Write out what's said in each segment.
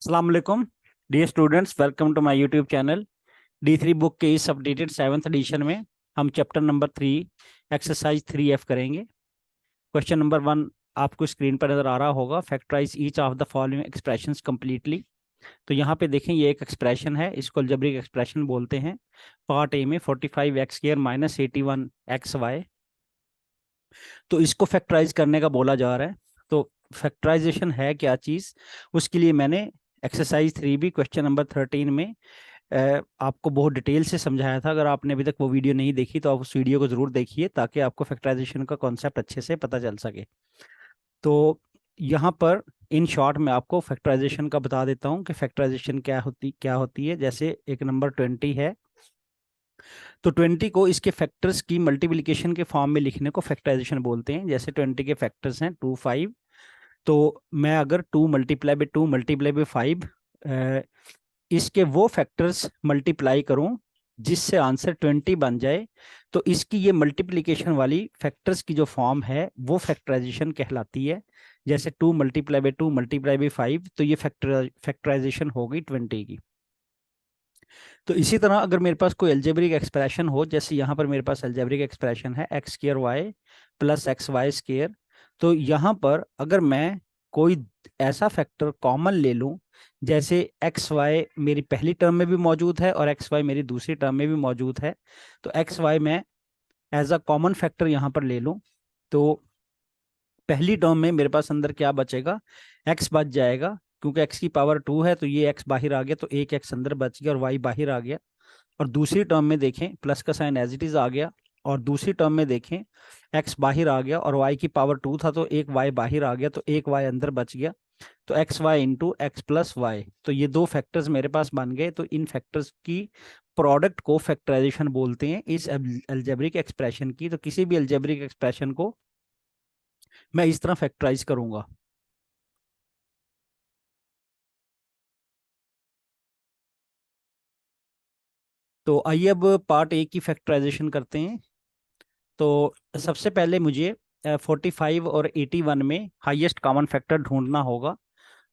अस्सलाम वालेकुम dear students, welcome to my YouTube channel. D3 book के इस अपडेटेड 7th एडिशन में हम चैप्टर नंबर 3 एक्सरसाइज 3F करेंगे। क्वेश्चन नंबर 1 आपको स्क्रीन पर नजर आ रहा होगा। Factorize each of the following expressions completely. तो यहाँ पे देखें, ये एक एक्सप्रेशन है, इसको अलजेब्रिक एक्सप्रेशन बोलते हैं। पार्ट ए में 45x² माइनस 81xy, तो इसको फैक्टराइज करने का बोला जा रहा है। तो फैक्टराइजेशन है क्या चीज़, उसके लिए मैंने एक्सरसाइज 3B क्वेश्चन नंबर 13 में आपको बहुत डिटेल से समझाया था। अगर आपने अभी तक वो वीडियो नहीं देखी तो आप उस वीडियो को ज़रूर देखिए, ताकि आपको फैक्टराइजेशन का कॉन्सेप्ट अच्छे से पता चल सके। तो यहाँ पर इन शॉर्ट में आपको फैक्टराइजेशन का बता देता हूँ कि फैक्टराइजेशन क्या होती है। जैसे एक नंबर 20 है, तो 20 को इसके फैक्टर्स की मल्टीप्लिकेशन के फॉर्म में लिखने को फैक्टराइजेशन बोलते हैं। जैसे 20 के फैक्टर्स हैं 2 5, तो मैं अगर 2 मल्टीप्लाई बाई 2 मल्टीप्लाई बाई 5 इसके वो फैक्टर्स मल्टीप्लाई करूं जिससे आंसर 20 बन जाए, तो इसकी ये मल्टीप्लिकेशन वाली फैक्टर्स की जो फॉर्म है वो फैक्टराइजेशन कहलाती है। जैसे 2 मल्टीप्लाई बाई 2 मल्टीप्लाई बाई 5, तो ये फैक्टराइजेशन हो गई 20 की। तो इसी तरह अगर मेरे पास कोई अलजेब्रिक एक्सप्रेशन हो, जैसे यहाँ पर मेरे पास अलजेब्रिक एक्सप्रेशन है x² प्लस xy², तो यहाँ पर अगर मैं कोई ऐसा फैक्टर कॉमन ले लूं, जैसे xy मेरी पहली टर्म में भी मौजूद है और xy मेरी दूसरी टर्म में भी मौजूद है, तो xy मैं एज अ कॉमन फैक्टर यहाँ पर ले लूं, तो पहली टर्म में मेरे पास अंदर क्या बचेगा, x बच जाएगा। क्योंकि x की पावर 2 है, तो ये x बाहर आ गया, तो एक x अंदर बच गया और y बाहर आ गया। और दूसरी टर्म में देखें, प्लस का साइन एज इट इज आ गया, और दूसरी टर्म में देखें x बाहर आ गया और y की पावर 2 था, तो एक y बाहर आ गया, तो एक y अंदर बच गया। तो x y into x plus y, तो ये दो फैक्टर्स मेरे पास बन गए। तो इन फैक्टर्स की प्रोडक्ट को फैक्टराइजेशन बोलते हैं इस अलजेब्रिक एक्सप्रेशन की। तो किसी भी अलजेब्रिक एक्सप्रेशन को मैं इस तरह फैक्टराइज करूंगा। तो आइए अब पार्ट ए की फैक्टराइजेशन करते हैं। तो सबसे पहले मुझे 45 और 81 में हाईएस्ट कॉमन फैक्टर ढूंढना होगा।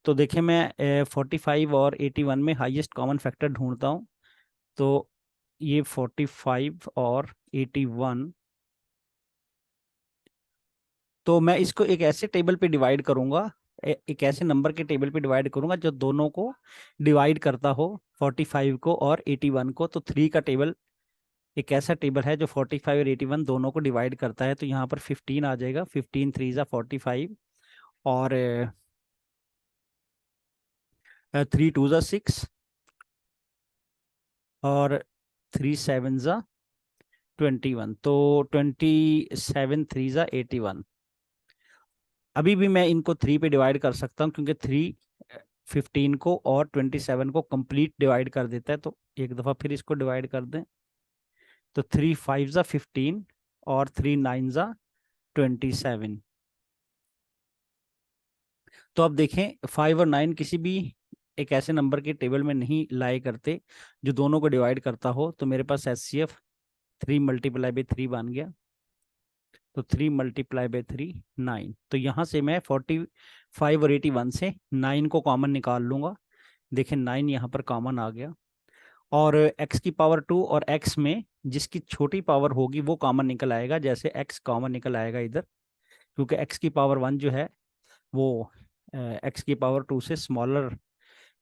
तो देखें, मैं 45 और 81 में हाईएस्ट कॉमन फैक्टर ढूंढता हूँ। तो ये 45 और 81, तो मैं इसको एक ऐसे टेबल पे डिवाइड करूंगा, एक ऐसे नंबर के टेबल पे डिवाइड करूंगा जो दोनों को डिवाइड करता हो, 45 को और 81 को। तो 3 का टेबल एक ऐसा टेबल है जो 45 और 81 दोनों को डिवाइड करता है। तो यहाँ पर 15 आ जाएगा, 15 3 ज़ा 45, और 3 2 ज़ा 6, और 3 7 ज़ा 21, तो 27 3 ज़ा 81। अभी भी मैं इनको 3 पे डिवाइड कर सकता हूँ, क्योंकि 3 15 को और 27 को कंप्लीट डिवाइड कर देता है। तो एक दफ़ा फिर इसको डिवाइड कर दें, तो 3 5 ज़ा 15 और 3 9 ज़ा 27। तो अब देखें, 5 और 9 किसी भी एक ऐसे नंबर के टेबल में नहीं लाए करते जो दोनों को डिवाइड करता हो। तो मेरे पास HCF 3 मल्टीप्लाई बाई 3 बन गया, तो 3 मल्टीप्लाई बाई 3 9। तो यहाँ से मैं 45 और 81 से 9 को कॉमन निकाल लूंगा। देखें, 9 यहाँ पर कॉमन आ गया, और x की पावर 2 और x में जिसकी छोटी पावर होगी वो कॉमन निकल आएगा। जैसे x कॉमन निकल आएगा इधर, क्योंकि x की पावर 1 जो है वो x की पावर 2 से स्मॉलर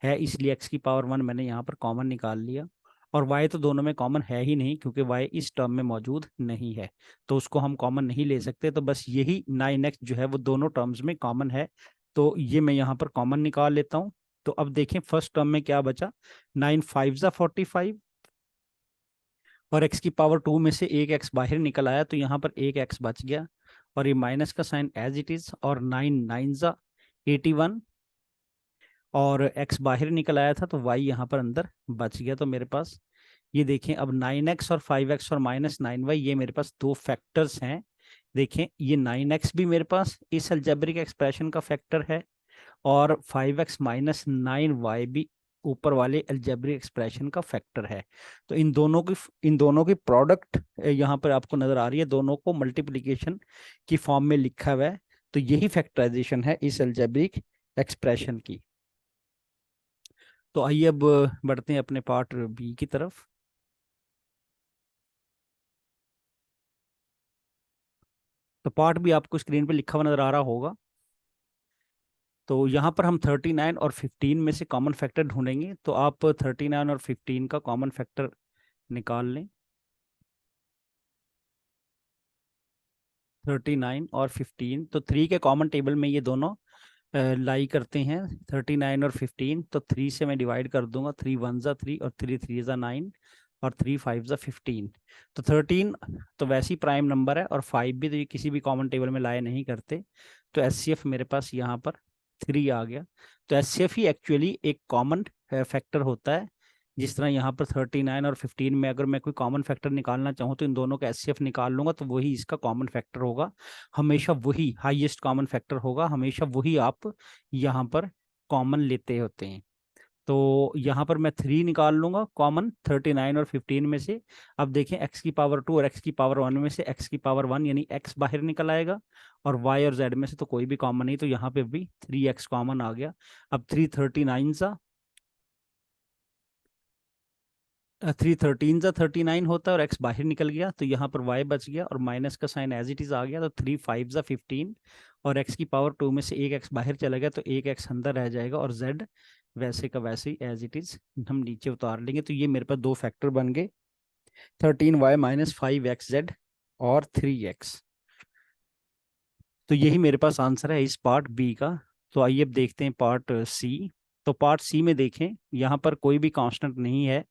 है, इसलिए x की पावर 1 मैंने यहाँ पर कॉमन निकाल लिया। और y तो दोनों में कॉमन है ही नहीं, क्योंकि y इस टर्म में मौजूद नहीं है, तो उसको हम कॉमन नहीं ले सकते। तो बस यही 9x जो है वो दोनों टर्म्स में कॉमन है, तो ये मैं यहाँ पर कॉमन निकाल लेता हूँ। तो अब देखें, फर्स्ट टर्म में क्या बचा, 9 5 ज़ा 45, और x की पावर 2 में से एक x बाहर निकल आया, तो यहाँ पर एक x बच गया, और ये माइनस का साइन एज इट इज, और 9 9 ज़ा 81, और x बाहर निकल आया था, तो y यहाँ पर अंदर बच गया। तो मेरे पास ये देखें, अब 9x और 5x और माइनस 9y, ये मेरे पास दो फैक्टर्स हैं। देखें, ये 9x भी मेरे पास इस अलजेब्रिक एक्सप्रेशन का फैक्टर है, और 5x माइनस 9y भी ऊपर वाले अलजेब्रिक एक्सप्रेशन का फैक्टर है। तो इन दोनों की प्रोडक्ट यहाँ पर आपको नजर आ रही है, दोनों को मल्टीप्लिकेशन की फॉर्म में लिखा हुआ है। तो यही फैक्टराइजेशन है इस अलजेब्रिक एक्सप्रेशन की। तो आइए अब बढ़ते हैं अपने पार्ट बी की तरफ। तो पार्ट भी आपको स्क्रीन पे लिखा हुआ नजर आ रहा होगा। तो यहाँ पर हम 39 और 15 में से कॉमन फैक्टर ढूंढेंगे। तो आप 39 और 15 का कॉमन फैक्टर निकाल लें। 39 और 15, तो 3 के कॉमन टेबल में ये दोनों लाई करते हैं। 39 और 15, तो 3 से मैं डिवाइड कर दूंगा। 3 वन ज़ा 3 और 3 3 ज़ा 9 और 3 5 ज़ा 15। तो 13 तो वैसे ही प्राइम नंबर है, और 5 भी तो ये किसी भी कॉमन टेबल में लाए नहीं करते। तो एचसीएफ मेरे पास यहाँ पर 3 आ गया। तो एचसीएफ ही एक्चुअली एक कॉमन फैक्टर होता है। जिस तरह यहाँ पर 39 और 15 में अगर मैं कोई कॉमन फैक्टर निकालना चाहूँ तो इन दोनों का एचसीएफ निकाल लूंगा, तो वही इसका कॉमन फैक्टर होगा। हमेशा वही हाईएस्ट कॉमन फैक्टर होगा, हमेशा वही आप यहाँ पर कॉमन लेते होते हैं। तो यहाँ पर मैं 3 निकाल लूंगा कॉमन 39 और 15 में से। अब देखें एक्स की पावर 2 और एक्स की पावर 1 में से एक्स की पावर 1 यानी एक्स बाहर निकल आएगा, और वाई और जेड में से तो कोई भी कॉमन नहीं, तो यहाँ पे भी 3x कॉमन आ गया। अब 3 39 सा 3 13 सा 39 होता है, और x बाहर निकल गया तो यहाँ पर y बच गया, और माइनस का साइन एज इट इज आ गया। तो 3 5 सा 15, और x की पावर 2 में से एक x बाहर चला गया तो एक x अंदर रह जाएगा, और z वैसे का वैसे ही एज इट इज हम नीचे उतार लेंगे। तो ये मेरे पास दो फैक्टर बन गए, 13y - 5xz और 3x। तो यही मेरे पास आंसर है इस पार्ट बी का। तो आइए अब देखते हैं पार्ट सी। तो पार्ट सी में देखें, यहाँ पर कोई भी कांस्टेंट नहीं है,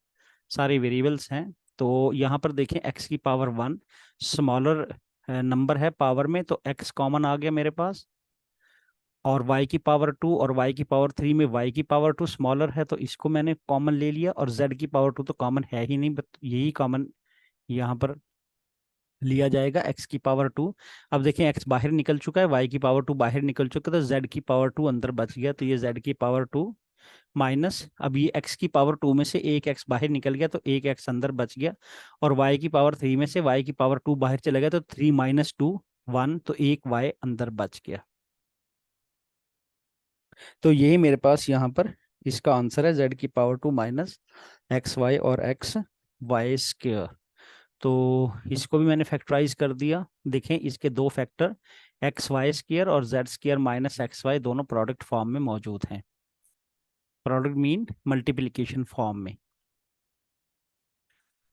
सारे वेरिएबल्स हैं। तो यहाँ पर देखें x की पावर 1 स्मॉलर नंबर है पावर में, तो x कॉमन आ गया मेरे पास। और y की पावर 2 और y की पावर 3 में y की पावर 2 स्मॉलर है, तो इसको मैंने कॉमन ले लिया। और z की पावर 2 तो कॉमन है ही नहीं, यही कॉमन यहाँ पर लिया जाएगा, x की पावर 2। अब देखें x बाहर निकल चुका है, y की पावर 2 बाहर निकल चुका है, तो z की पावर 2 अंदर बच गया। तो ये z की पावर 2 माइनस, अब ये x की पावर 2 में से एक x बाहर निकल गया तो एक x अंदर बच गया। और y की पावर 3 में से y की पावर 2 बाहर चला गया तो 3 - 2 1, तो एक y अंदर बच गया। तो यही मेरे पास यहाँ पर इसका आंसर है, z की पावर 2 माइनस एक्स वाई और एक्स वाई स्क्र। तो इसको भी मैंने फैक्टराइज कर दिया। देखें इसके दो फैक्टर एक्स वाई स्क्र और z square minus x y दोनों प्रोडक्ट फॉर्म में मौजूद हैं, प्रोडक्ट मीन मल्टीप्लिकेशन फॉर्म में।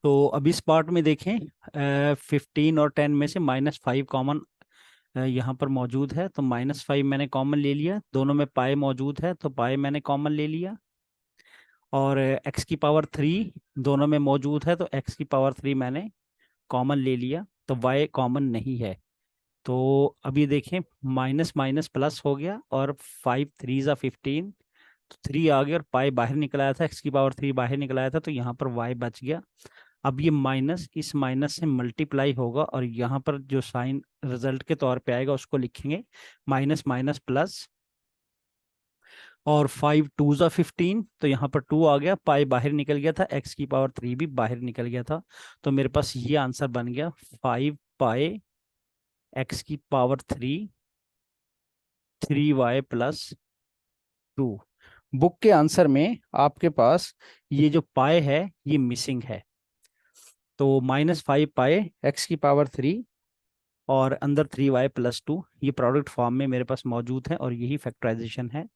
तो अब इस पार्ट में देखें 15 और 10 में से -5 कॉमन यहाँ पर मौजूद है, तो -5 मैंने कॉमन ले लिया। दोनों में पाई मौजूद है तो पाई मैंने कॉमन ले लिया। और एक्स की पावर 3 दोनों में मौजूद है, तो एक्स की पावर 3 मैंने कॉमन ले लिया। तो वाई कॉमन नहीं है। तो अभी देखें माइनस माइनस प्लस हो गया, और 5 3 ज़ा 15, तो 3 आ गया, और पाई बाहर निकल आया था, एक्स की पावर 3 बाहर निकल आया था, तो यहाँ पर वाई बच गया। अब ये माइनस इस माइनस से मल्टीप्लाई होगा, और यहाँ पर जो साइन रिजल्ट के तौर पे आएगा उसको लिखेंगे माइनस माइनस प्लस। और 5 2 ज़ा 15, तो यहाँ पर 2 आ गया, पाई बाहर निकल गया था, एक्स की पावर 3 भी बाहर निकल गया था। तो मेरे पास ये आंसर बन गया 5 पाई x की पावर 3 3y + 2। बुक के आंसर में आपके पास ये जो पाए है ये मिसिंग है। तो -5 पाई x की पावर 3 और अंदर 3y + 2 ये प्रोडक्ट फॉर्म में मेरे पास मौजूद है, और यही फैक्टराइजेशन है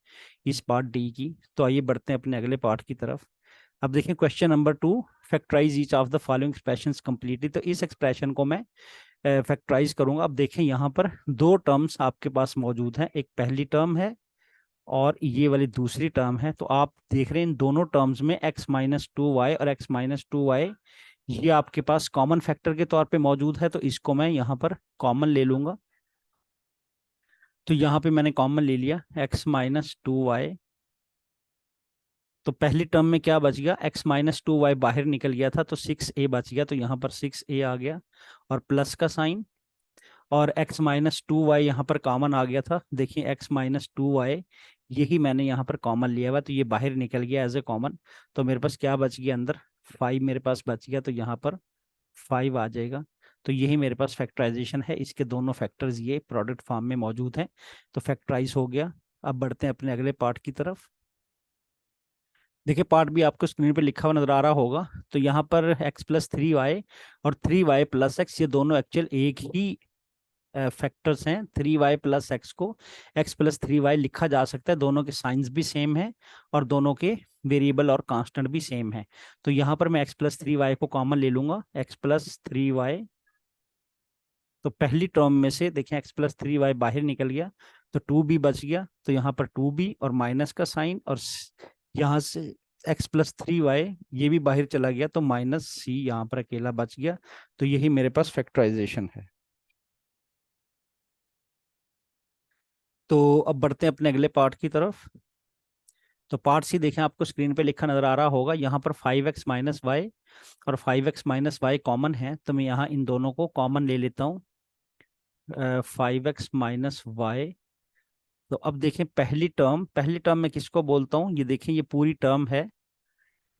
इस पार्ट डी की। तो आइए बढ़ते हैं अपने अगले पार्ट की तरफ। अब देखें question number 2, factorize each of the following expressions completely. तो इस एक्सप्रेशन को मैं फैक्टराइज करूंगा। अब देखें यहाँ पर दो टर्म्स आपके पास मौजूद हैं, एक पहली टर्म है और ये वाली दूसरी टर्म है। तो आप देख रहे हैं इन दोनों टर्म्स में x - 2y और x - 2y ये आपके पास कॉमन फैक्टर के तौर पे मौजूद है, तो इसको मैं यहाँ पर कॉमन ले लूंगा। तो यहाँ पे मैंने कॉमन ले लिया x - 2y। तो पहली टर्म में क्या बच गया, x - 2y बाहर निकल गया था तो 6a बच गया, तो यहाँ पर 6a आ गया, और प्लस का साइन। और x - 2y यहाँ पर कॉमन आ गया था, देखिए x - 2y यही मैंने यहाँ पर कॉमन लिया हुआ, तो ये बाहर निकल गया एज ए कॉमन। तो मेरे पास क्या बच गया, अंदर 5 मेरे पास बच गया, तो यहाँ पर 5 आ जाएगा। तो यही मेरे पास फैक्टराइजेशन है, इसके दोनों फैक्टर्स ये प्रोडक्ट फॉर्म में मौजूद हैं। तो फैक्टराइज हो गया। अब बढ़ते हैं अपने अगले पार्ट की तरफ। देखिए पार्ट भी आपको स्क्रीन पे लिखा हुआ नजर आ रहा होगा। तो यहाँ पर x+3y और 3y+x ये दोनों एक्चुअल एक ही फैक्टर्स हैं। 3y+x को x+3y लिखा जा सकता है, दोनों के साइंस भी सेम है और दोनों के वेरिएबल और कांस्टेंट भी सेम है। तो यहाँ पर मैं x+3y को कॉमन ले लूंगा, x+3y। तो पहली टर्म में से देखें x+3y बाहर निकल गया तो 2b बच गया, तो यहाँ पर 2b और माइनस का साइन, और यहाँ से x+3y ये भी बाहर चला गया तो -c यहाँ पर अकेला बच गया। तो यही मेरे पास फैक्टराइजेशन है। तो अब बढ़ते हैं अपने अगले पार्ट की तरफ। तो पार्ट सी देखें, आपको स्क्रीन पे लिखा नजर आ रहा होगा। यहाँ पर 5x-y और 5x-y कॉमन है, तो मैं यहाँ इन दोनों को कॉमन ले लेता हूँ, 5x-y। तो अब देखें पहली टर्म में किसको बोलता हूँ, ये देखें ये पूरी टर्म है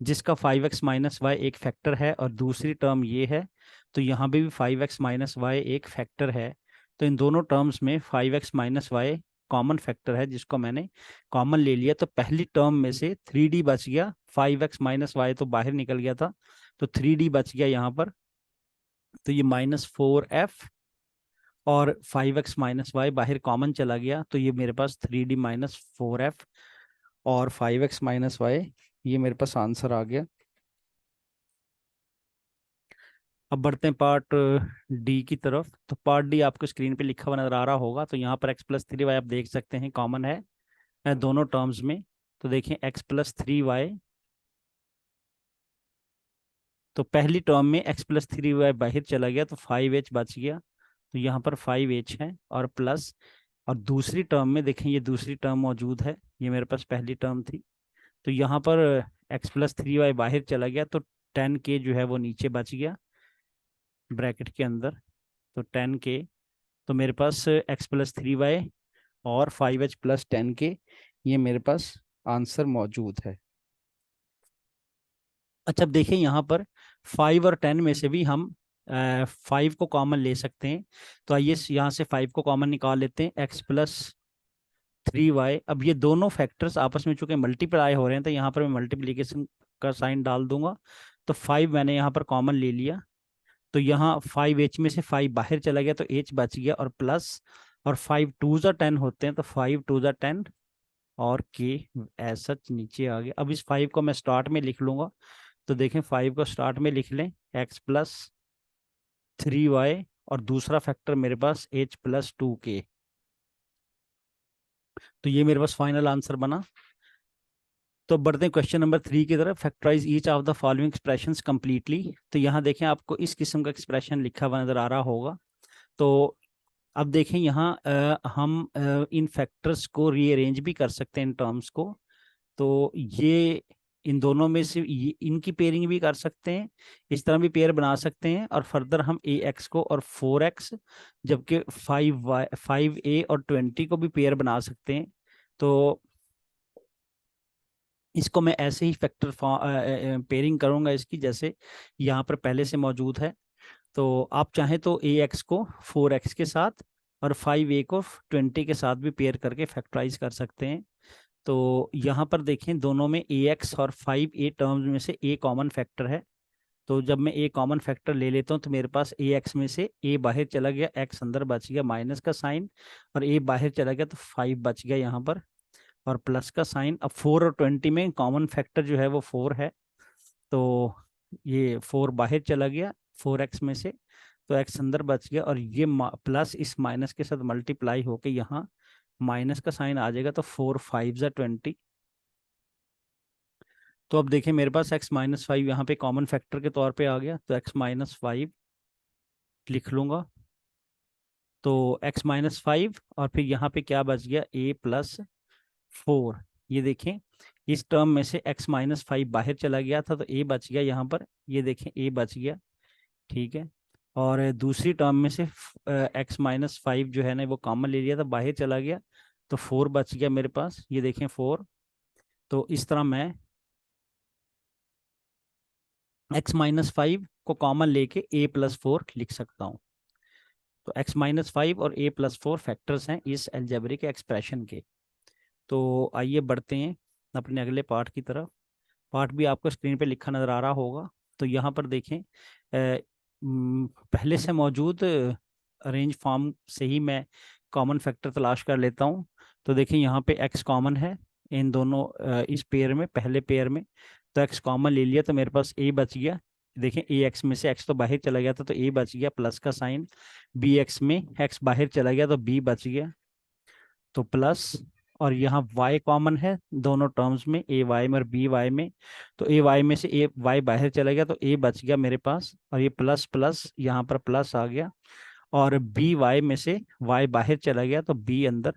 जिसका 5x-y एक फैक्टर है, और दूसरी टर्म ये है, तो यहाँ पे भी 5x-y एक फैक्टर है। तो इन दोनों टर्म्स में 5x-y कॉमन फैक्टर है जिसको मैंने कॉमन ले लिया। तो पहली टर्म में से 3d बच गया, 5x-y तो बाहर निकल गया था, तो 3d बच गया यहाँ पर। तो ये -4f और 5x-y बाहर कॉमन चला गया, तो ये मेरे पास 3d -4f और 5x-y, ये मेरे पास आंसर आ गया। अब बढ़ते हैं पार्ट डी की तरफ। तो पार्ट डी आपको स्क्रीन पे लिखा हुआ नजर आ रहा होगा। तो यहाँ पर x+3y आप देख सकते हैं कॉमन है दोनों टर्म्स में। तो देखें x+3y, तो पहली टर्म में x+3y बाहर चला गया तो 5h बच गया, तो यहाँ पर 5h है और प्लस। और दूसरी टर्म में देखें ये दूसरी टर्म मौजूद है, ये मेरे पास पहली टर्म थी, तो यहाँ पर x+3y बाहर चला गया तो 10k जो है वो नीचे बच गया ब्रैकेट के अंदर, तो 10k। तो मेरे पास x+3y और 5h+10k ये मेरे पास आंसर मौजूद है। अच्छा अब देखें यहाँ पर 5 और 10 में से भी हम 5 को कॉमन ले सकते हैं। तो आइए यहाँ से 5 को कॉमन निकाल लेते हैं, x+3y। अब ये दोनों फैक्टर्स आपस में चूंकि मल्टीप्लाई हो रहे हैं तो यहाँ पर मैं मल्टीप्लीकेशन का साइन डाल दूंगा। तो 5 मैंने यहाँ पर कॉमन ले लिया, तो यहाँ 5h में से 5 बाहर चला गया तो h बच गया और प्लस, और 5 2 जा 10 होते हैं तो 5 2 जा 10 और k ऐसा नीचे आ गया। अब इस 5 को मैं स्टार्ट में लिख लूंगा। तो देखें 5 को स्टार्ट में लिख लें, x+3y और दूसरा फैक्टर मेरे पास h+2k। तो ये मेरे पास फाइनल आंसर बना। तो बढ़ते हैं क्वेश्चन नंबर 3 की तरफ। Factorize each of the following expressions completely. तो यहाँ देखें आपको इस किस्म का एक्सप्रेशन लिखा हुआ नजर आ रहा होगा। तो अब देखें यहाँ हम इन फैक्टर्स को रीअरेंज भी कर सकते हैं इन टर्म्स को। तो ये इन दोनों में से इनकी पेयरिंग भी कर सकते हैं, इस तरह भी पेयर बना सकते हैं, और फर्दर हम ax को और 4x, जबकि 5a और 20 को भी पेयर बना सकते हैं। तो इसको मैं ऐसे ही फैक्टर पेयरिंग करूंगा इसकी, जैसे यहाँ पर पहले से मौजूद है। तो आप चाहें तो ax को 4x के साथ और 5a को 20 के साथ भी पेयर करके फैक्टराइज कर सकते हैं। तो यहाँ पर देखें दोनों में ax और 5a टर्म्स में से a कॉमन फैक्टर है। तो जब मैं a कॉमन फैक्टर ले लेता हूँ तो मेरे पास ax में से a बाहर चला गया, x अंदर बच गया माइनस का साइन, और a बाहर चला गया तो 5 बच गया यहाँ पर और प्लस का साइन। अब 4 और 20 में कॉमन फैक्टर जो है वो 4 है, तो ये 4 बाहर चला गया 4x में से, तो x अंदर बच गया, और ये प्लस इस माइनस के साथ मल्टीप्लाई होके यहाँ माइनस का साइन आ जाएगा, तो 4 5 जा 20। तो अब देखें मेरे पास x-5 यहाँ पे कॉमन फैक्टर के तौर पे आ गया, तो x-5 लिख लूंगा। तो x-5 और फिर यहाँ पे क्या बच गया, a+4। ये देखें इस टर्म में से x-5 बाहर चला गया था तो a बच गया यहाँ पर, ये देखें a बच गया, ठीक है। और दूसरी टर्म में से x-5 जो है ना वो कॉमन ले लिया था, बाहर चला गया तो 4 बच गया मेरे पास, ये देखें 4। तो इस तरह मैं x-5 को कॉमन लेके a+4 लिख सकता हूँ। तो x-5 और a+4 फैक्टर्स हैं इस अलजेब्रिक एक्सप्रेशन के। तो आइए बढ़ते हैं अपने अगले पार्ट की तरफ। पार्ट बी आपको स्क्रीन पे लिखा नजर आ रहा होगा। तो यहाँ पर देखें, पहले से मौजूद अरेंज फॉर्म से ही मैं कॉमन फैक्टर तलाश कर लेता हूँ। तो देखिए यहाँ पे x कॉमन है इन दोनों इस पेयर में, पहले पेयर में। तो x कॉमन ले लिया तो मेरे पास a बच गया। देखें ए एक्स में से x तो बाहर चला गया था तो a बच गया प्लस का साइन, बी एक्स में x बाहर चला गया तो b बच गया तो प्लस, और यहाँ y कॉमन है दोनों टर्म्स में, ए वाई में और बी वाई में। तो ए वाई में से ए वाई बाहर चला गया तो a बच गया मेरे पास, और ये प्लस प्लस यहाँ पर प्लस आ गया, और बी वाई में से y बाहर चला गया तो b अंदर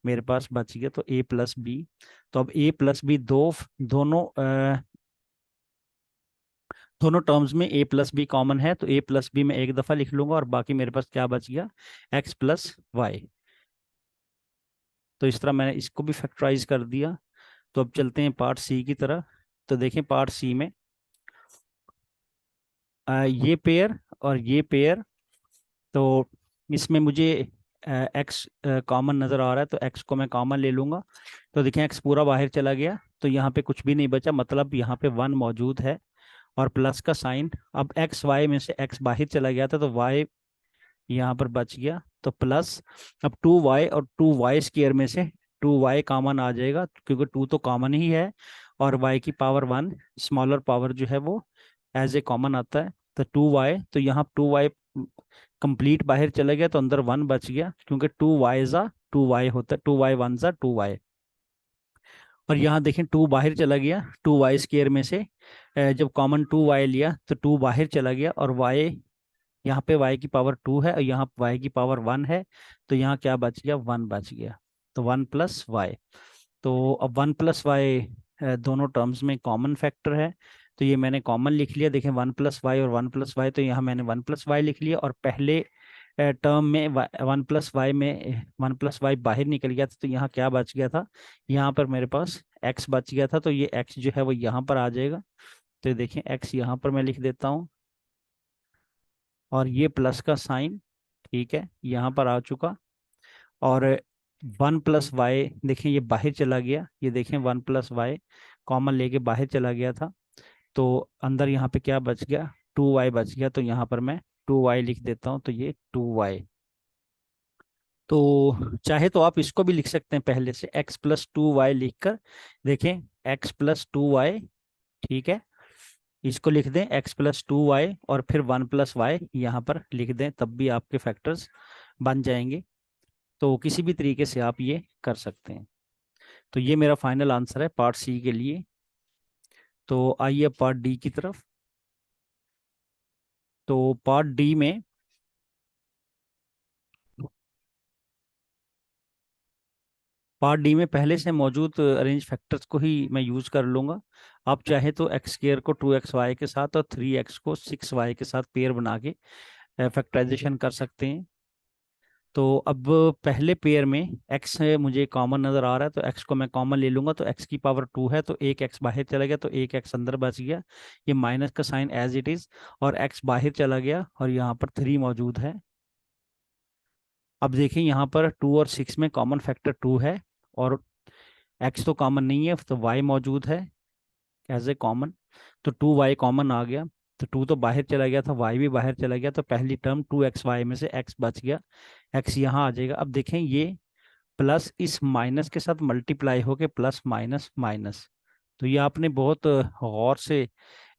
मेरे पास बच गया, तो a प्लस बी। तो अब a प्लस बी दोनों टर्म्स में a प्लस बी कॉमन है, तो a प्लस बी मैं एक दफा लिख लूंगा और बाकी मेरे पास क्या बच गया, x प्लस वाई। तो इस तरह मैंने इसको भी फैक्टराइज कर दिया। तो अब चलते हैं पार्ट सी की तरफ। तो देखें पार्ट सी में ये पेयर और ये पेयर, तो इसमें मुझे एक्स कॉमन नज़र आ रहा है तो एक्स को मैं कॉमन ले लूँगा। तो देखें एक्स पूरा बाहर चला गया तो यहाँ पे कुछ भी नहीं बचा, मतलब यहाँ पे वन मौजूद है और प्लस का साइन। अब एक्स वाई में से एक्स बाहर चला गया था तो वाई यहाँ पर बच गया तो प्लस। अब टू वाई और टू वाई स्क्वायर में से टू वाई कॉमन आ जाएगा क्योंकि टू तो कॉमन ही है, और वाई की पावर वन स्मॉलर पावर जो है वो एज ए कॉमन आता है। तो टू वाई, तो यहाँ टू वाई कंप्लीट बाहर चला गया तो अंदर वन बच गया क्योंकि टू वाई जा टू वाई होता है, टू वाई वन जा टू वाई। और यहाँ देखें टू बाहर चला गया, टू वाई स्क्वायर में से जब कॉमन टू वाई लिया तो टू बाहर चला गया, और वाई यहाँ पे y की पावर टू है और यहाँ y की पावर वन है, तो यहाँ क्या बच गया, वन बच गया। तो वन प्लस वाई, तो अब वन प्लस वाई दोनों टर्म्स में कॉमन फैक्टर है, तो ये मैंने कॉमन लिख लिया। देखें वन प्लस वाई और वन प्लस वाई, तो यहाँ मैंने वन प्लस वाई लिख लिया, और पहले टर्म में वन प्लस वाई बाहर निकल गया था तो यहाँ क्या बच गया था, यहाँ पर मेरे पास x बच गया था, तो ये x जो है वो यहाँ पर आ जाएगा। तो देखें x यहाँ पर मैं लिख देता हूँ, और ये प्लस का साइन ठीक है यहाँ पर आ चुका। और वन प्लस वाई देखें ये बाहर चला गया, ये देखें वन प्लस वाई कॉमन लेके बाहर चला गया था, तो अंदर यहाँ पे क्या बच गया, टू वाई बच गया, तो यहाँ पर मैं टू वाई लिख देता हूँ, तो ये टू वाई। तो चाहे तो आप इसको भी लिख सकते हैं पहले से, एक्स प्लस टू वाई लिख कर। देखें एक्स प्लस टू वाई ठीक है, इसको लिख दें एक्स प्लस टू वाई और फिर वन प्लस वाई यहाँ पर लिख दें, तब भी आपके फैक्टर्स बन जाएंगे। तो किसी भी तरीके से आप ये कर सकते हैं। तो ये मेरा फाइनल आंसर है पार्ट सी के लिए। तो आइए पार्ट डी की तरफ। तो पार्ट डी में पहले से मौजूद अरेंज फैक्टर्स को ही मैं यूज़ कर लूँगा। आप चाहे तो एक्स स्क्वायर को टू एक्स वाई के साथ और थ्री एक्स को सिक्स वाई के साथ पेयर बना के फैक्टराइजेशन कर सकते हैं। तो अब पहले पेयर में x है मुझे कॉमन नज़र आ रहा है, तो x को मैं कॉमन ले लूंगा, तो x की पावर टू है तो एक x बाहर चला गया तो एक x अंदर बच गया, ये माइनस का साइन एज इट इज़, और x बाहर चला गया और यहाँ पर थ्री मौजूद है। अब देखिए यहाँ पर टू और सिक्स में कॉमन फैक्टर टू है, और x तो कॉमन नहीं है तो y मौजूद है एज ए कॉमन, तो टू वाई कॉमन आ गया। तो टू तो बाहर चला गया था, वाई भी बाहर चला गया, तो पहली टर्म टू एक्स वाई में से एक्स बच गया, एक्स यहाँ आ जाएगा। अब देखें ये प्लस इस माइनस के साथ मल्टीप्लाई होके प्लस माइनस माइनस, तो ये आपने बहुत गौर से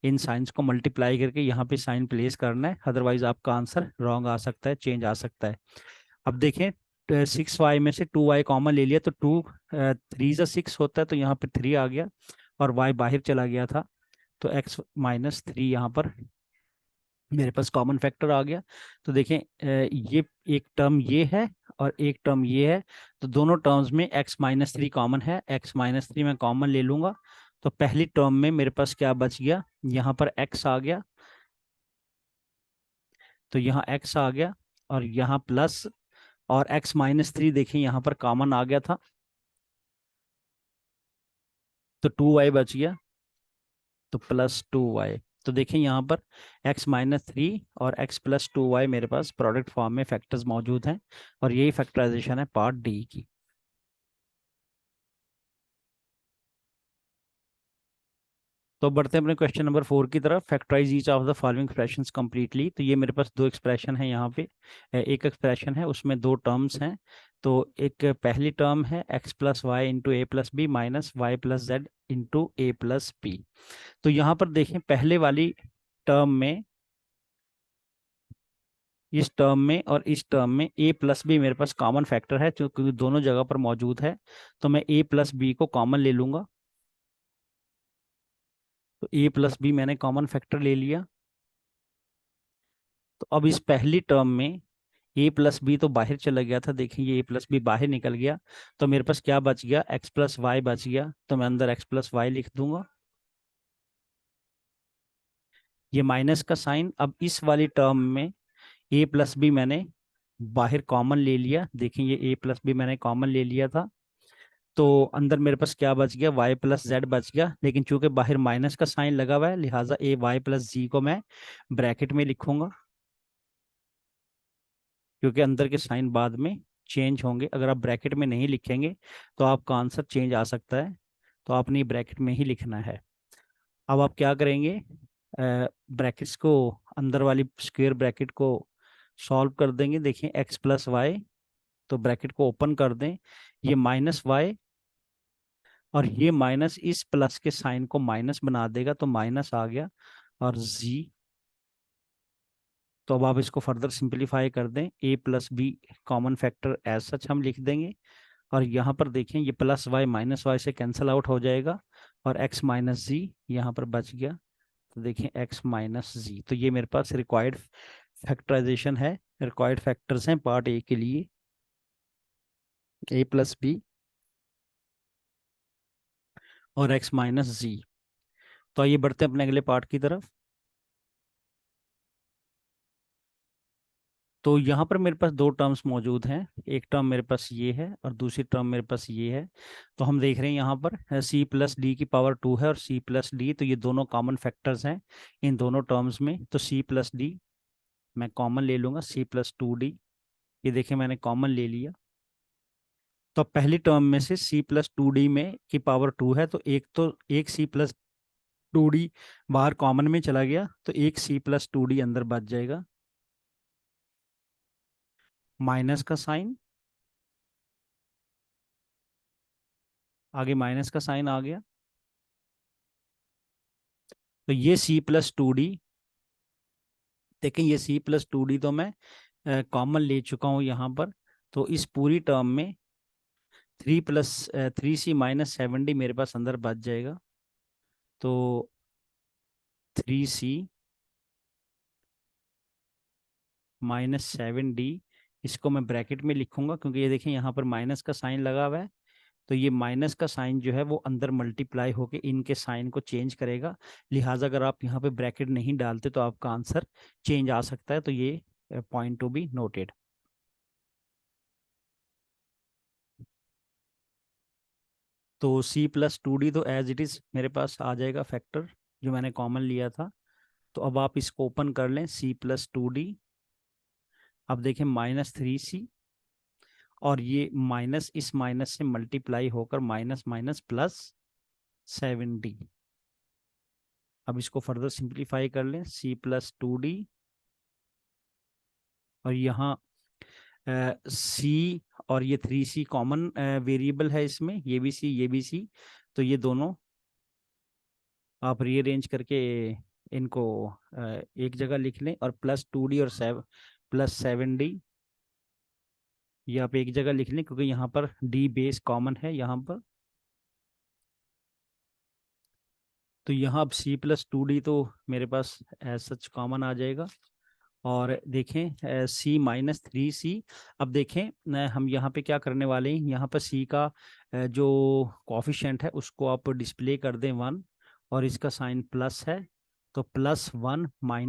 इन साइंस को मल्टीप्लाई करके यहाँ पे साइन प्लेस करना है, अदरवाइज आपका आंसर रॉन्ग आ सकता है, चेंज आ सकता है। अब देखें सिक्स वाई में से टू वाई कॉमन ले लिया तो टू थ्री ज़ा सिक्स होता है, तो यहाँ पे थ्री आ गया और वाई बाहर चला गया था, तो एक्स माइनस थ्री यहाँ पर मेरे पास कॉमन फैक्टर आ गया। तो देखें ये एक टर्म ये है और एक टर्म ये है, तो दोनों टर्म्स में x माइनस थ्री कॉमन है, x माइनस थ्री मैं कॉमन ले लूंगा। तो पहली टर्म में मेरे पास क्या बच गया, यहाँ पर x आ गया, तो यहाँ x आ गया और यहाँ प्लस, और x माइनस थ्री देखें यहाँ पर कॉमन आ गया था, तो टू वाई बच गया, तो प्लस टू वाई। तो देखें यहाँ पर x माइनस थ्री और x प्लस टू वाई मेरे पास प्रोडक्ट फॉर्म में फैक्टर्स मौजूद हैं, और यही फैक्टराइजेशन है पार्ट डी की। तो बढ़ते हैं अपने क्वेश्चन नंबर 4 की तरफ। Factorize each of the following expressions completely. तो ये मेरे पास दो एक्सप्रेशन है यहाँ पे। एक एक्सप्रेशन है उसमें दो टर्म्स हैं। तो एक पहली टर्म है x plus y into a plus b minus y plus z into a plus b. तो यहाँ पर देखें पहले वाली टर्म में, इस टर्म में और इस टर्म में a प्लस बी मेरे पास कॉमन फैक्टर है क्योंकि दोनों जगह पर मौजूद है। तो मैं a प्लस बी को कॉमन ले लूंगा। तो a प्लस बी मैंने कॉमन फैक्टर ले लिया। तो अब इस पहली टर्म में a प्लस बी तो बाहर चला गया था, देखिए ये a प्लस बी बाहर निकल गया। तो मेरे पास क्या बच गया, x प्लस वाई बच गया। तो मैं अंदर x प्लस वाई लिख दूंगा। ये माइनस का साइन। अब इस वाली टर्म में a प्लस बी मैंने बाहर कॉमन ले लिया, देखिए ये a प्लस बी मैंने कॉमन ले लिया था। तो अंदर मेरे पास क्या बच गया, y प्लस जेड बच गया। लेकिन चूंकि बाहर माइनस का साइन लगा हुआ है लिहाजा ए वाई प्लस जी को मैं ब्रैकेट में लिखूंगा, क्योंकि अंदर के साइन बाद में चेंज होंगे। अगर आप ब्रैकेट में नहीं लिखेंगे तो आपका आंसर चेंज आ सकता है। तो आपने ब्रैकेट में ही लिखना है। अब आप क्या करेंगे, ब्रैकेट्स को, अंदर वाली स्क्वायर ब्रैकेट को सॉल्व कर देंगे। देखिए एक्स प्लस वाई, तो ब्रैकेट को ओपन कर दें। ये माइनस वाई और ये माइनस इस प्लस के साइन को माइनस बना देगा, तो माइनस आ गया। और जी, तो अब आप इसको फर्दर सिंपलीफाई कर दें। A plus b common factor as such हम लिख देंगे। और यहाँ पर देखें ये प्लस वाई माइनस वाई से कैंसिल आउट हो जाएगा और एक्स माइनस जी यहाँ पर बच गया। तो देखें एक्स माइनस जी, तो ये मेरे पास रिक्वायर्ड फैक्टराइजेशन है, रिक्वायर्ड फैक्टर्स हैं पार्ट ए के लिए, ए प्लस बी और एक्स माइनस जी। तो आइए बढ़ते हैं अपने अगले पार्ट की तरफ। तो यहाँ पर मेरे पास दो टर्म्स मौजूद हैं, एक टर्म मेरे पास ये है और दूसरी टर्म मेरे पास ये है। तो हम देख रहे हैं यहाँ पर c प्लस डी की पावर 2 है और c प्लस डी, तो ये दोनों कॉमन फैक्टर्स हैं इन दोनों टर्म्स में। तो c प्लस डी मैं कॉमन ले लूँगा, c प्लस टू डी, ये देखिए मैंने कॉमन ले लिया। तो पहली टर्म में से c प्लस टू डी में की पावर 2 है, तो एक c प्लस टू डी बाहर कॉमन में चला गया, तो एक c प्लस टू डी अंदर बच जाएगा। माइनस का साइन, आगे माइनस का साइन आ गया। तो ये c प्लस टू डी, देखें ये c प्लस टू डी तो मैं कॉमन ले चुका हूँ यहाँ पर। तो इस पूरी टर्म में 3 + 3c माइनस 7d मेरे पास अंदर बच जाएगा। तो 3c माइनस 7d, इसको मैं ब्रैकेट में लिखूंगा क्योंकि ये देखें यहाँ पर माइनस का साइन लगा हुआ है। तो ये माइनस का साइन जो है वो अंदर मल्टीप्लाई होके इनके साइन को चेंज करेगा। लिहाजा अगर आप यहाँ पे ब्रैकेट नहीं डालते तो आपका आंसर चेंज आ सकता है। तो ये पॉइंट टू बी नोटेड। तो c प्लस टू डी तो एज इट इज मेरे पास आ जाएगा फैक्टर जो मैंने कॉमन लिया था। तो अब आप इसको ओपन कर लें, c प्लस टू डी। अब देखें -3c और ये माइनस इस माइनस से मल्टीप्लाई होकर माइनस माइनस +7d। अब इसको फर्दर सिंप्लीफाई कर लें, c प्लस टू डी और यहाँ c और ये 3c कॉमन वेरिएबल है इसमें, ये भी c ये भी c। तो ये दोनों आप रीअरेंज करके इनको एक जगह लिख लें और +2d और +7d ये आप एक जगह लिख लें क्योंकि यहाँ पर d बेस कॉमन है यहाँ पर। तो यहाँ अब c प्लस टू डी तो मेरे पास एज सच कॉमन आ जाएगा। और देखें c -3c। अब देखें हम यहाँ पे क्या करने वाले हैं, यहाँ पर c का जो कोफिशिएंट है उसको आप डिस्प्ले कर दें 1 और इसका साइन प्लस है, तो +1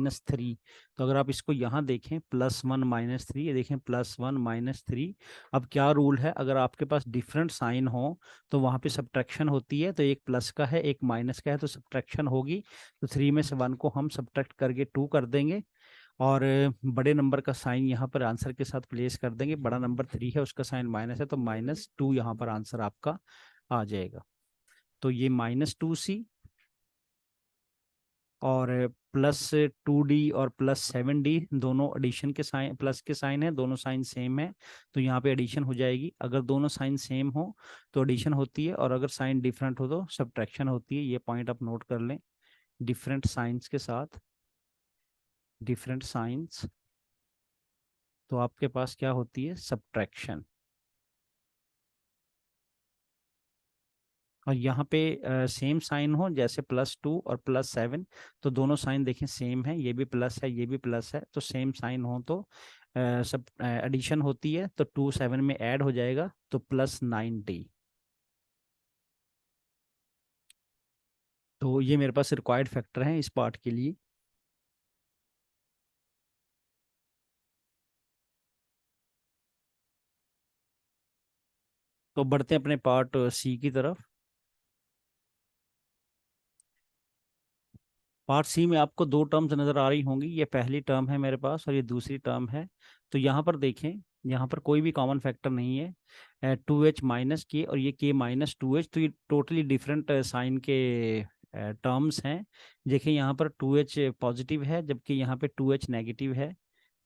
- 3। तो अगर आप इसको यहाँ देखें +1 - 3, ये देखें +1 - 3। अब क्या रूल है, अगर आपके पास डिफरेंट साइन हो तो वहाँ पे सब्ट्रैक्शन होती है। तो एक प्लस का है एक माइनस का है तो सब्ट्रैक्शन होगी। तो 3 में से 1 को हम सब्ट्रैक्ट करके 2 कर देंगे और बड़े नंबर का साइन यहाँ पर आंसर के साथ प्लेस कर देंगे। बड़ा नंबर 3 है उसका साइन माइनस है तो -2 यहाँ पर आंसर आपका आ जाएगा। तो ये -2c और +2d और +7d दोनों एडिशन के साइन, प्लस के साइन है, दोनों साइन सेम है, तो यहाँ पे एडिशन हो जाएगी। अगर दोनों साइन सेम हो तो एडिशन होती है, और अगर साइन डिफरेंट हो तो सब्ट्रैक्शन होती है। ये पॉइंट आप नोट कर लें। डिफरेंट साइंस के साथ डिफरेंट साइंस, तो आपके पास क्या होती है, सब्ट्रैक्शन। और यहाँ पे सेम साइन हो, जैसे +2 और +7, तो दोनों साइन देखें सेम है, ये भी प्लस है ये भी प्लस है, तो सेम साइन हो तो सब एडिशन होती है, तो 2 7 में ऐड हो जाएगा, तो +90। तो ये मेरे पास रिक्वायर्ड फैक्टर है इस पार्ट के लिए। तो बढ़ते हैं अपने पार्ट सी की तरफ। पार्ट सी में आपको दो टर्म्स नजर आ रही होंगी, ये पहली टर्म है मेरे पास और ये दूसरी टर्म है। तो यहाँ पर देखें, यहाँ पर कोई भी कॉमन फैक्टर नहीं है। 2h - k और ये k-2h, तो ये टोटली डिफरेंट साइन के टर्म्स हैं। देखिए यहाँ पर 2h पॉजिटिव है, जबकि यहाँ पे 2h नेगेटिव है।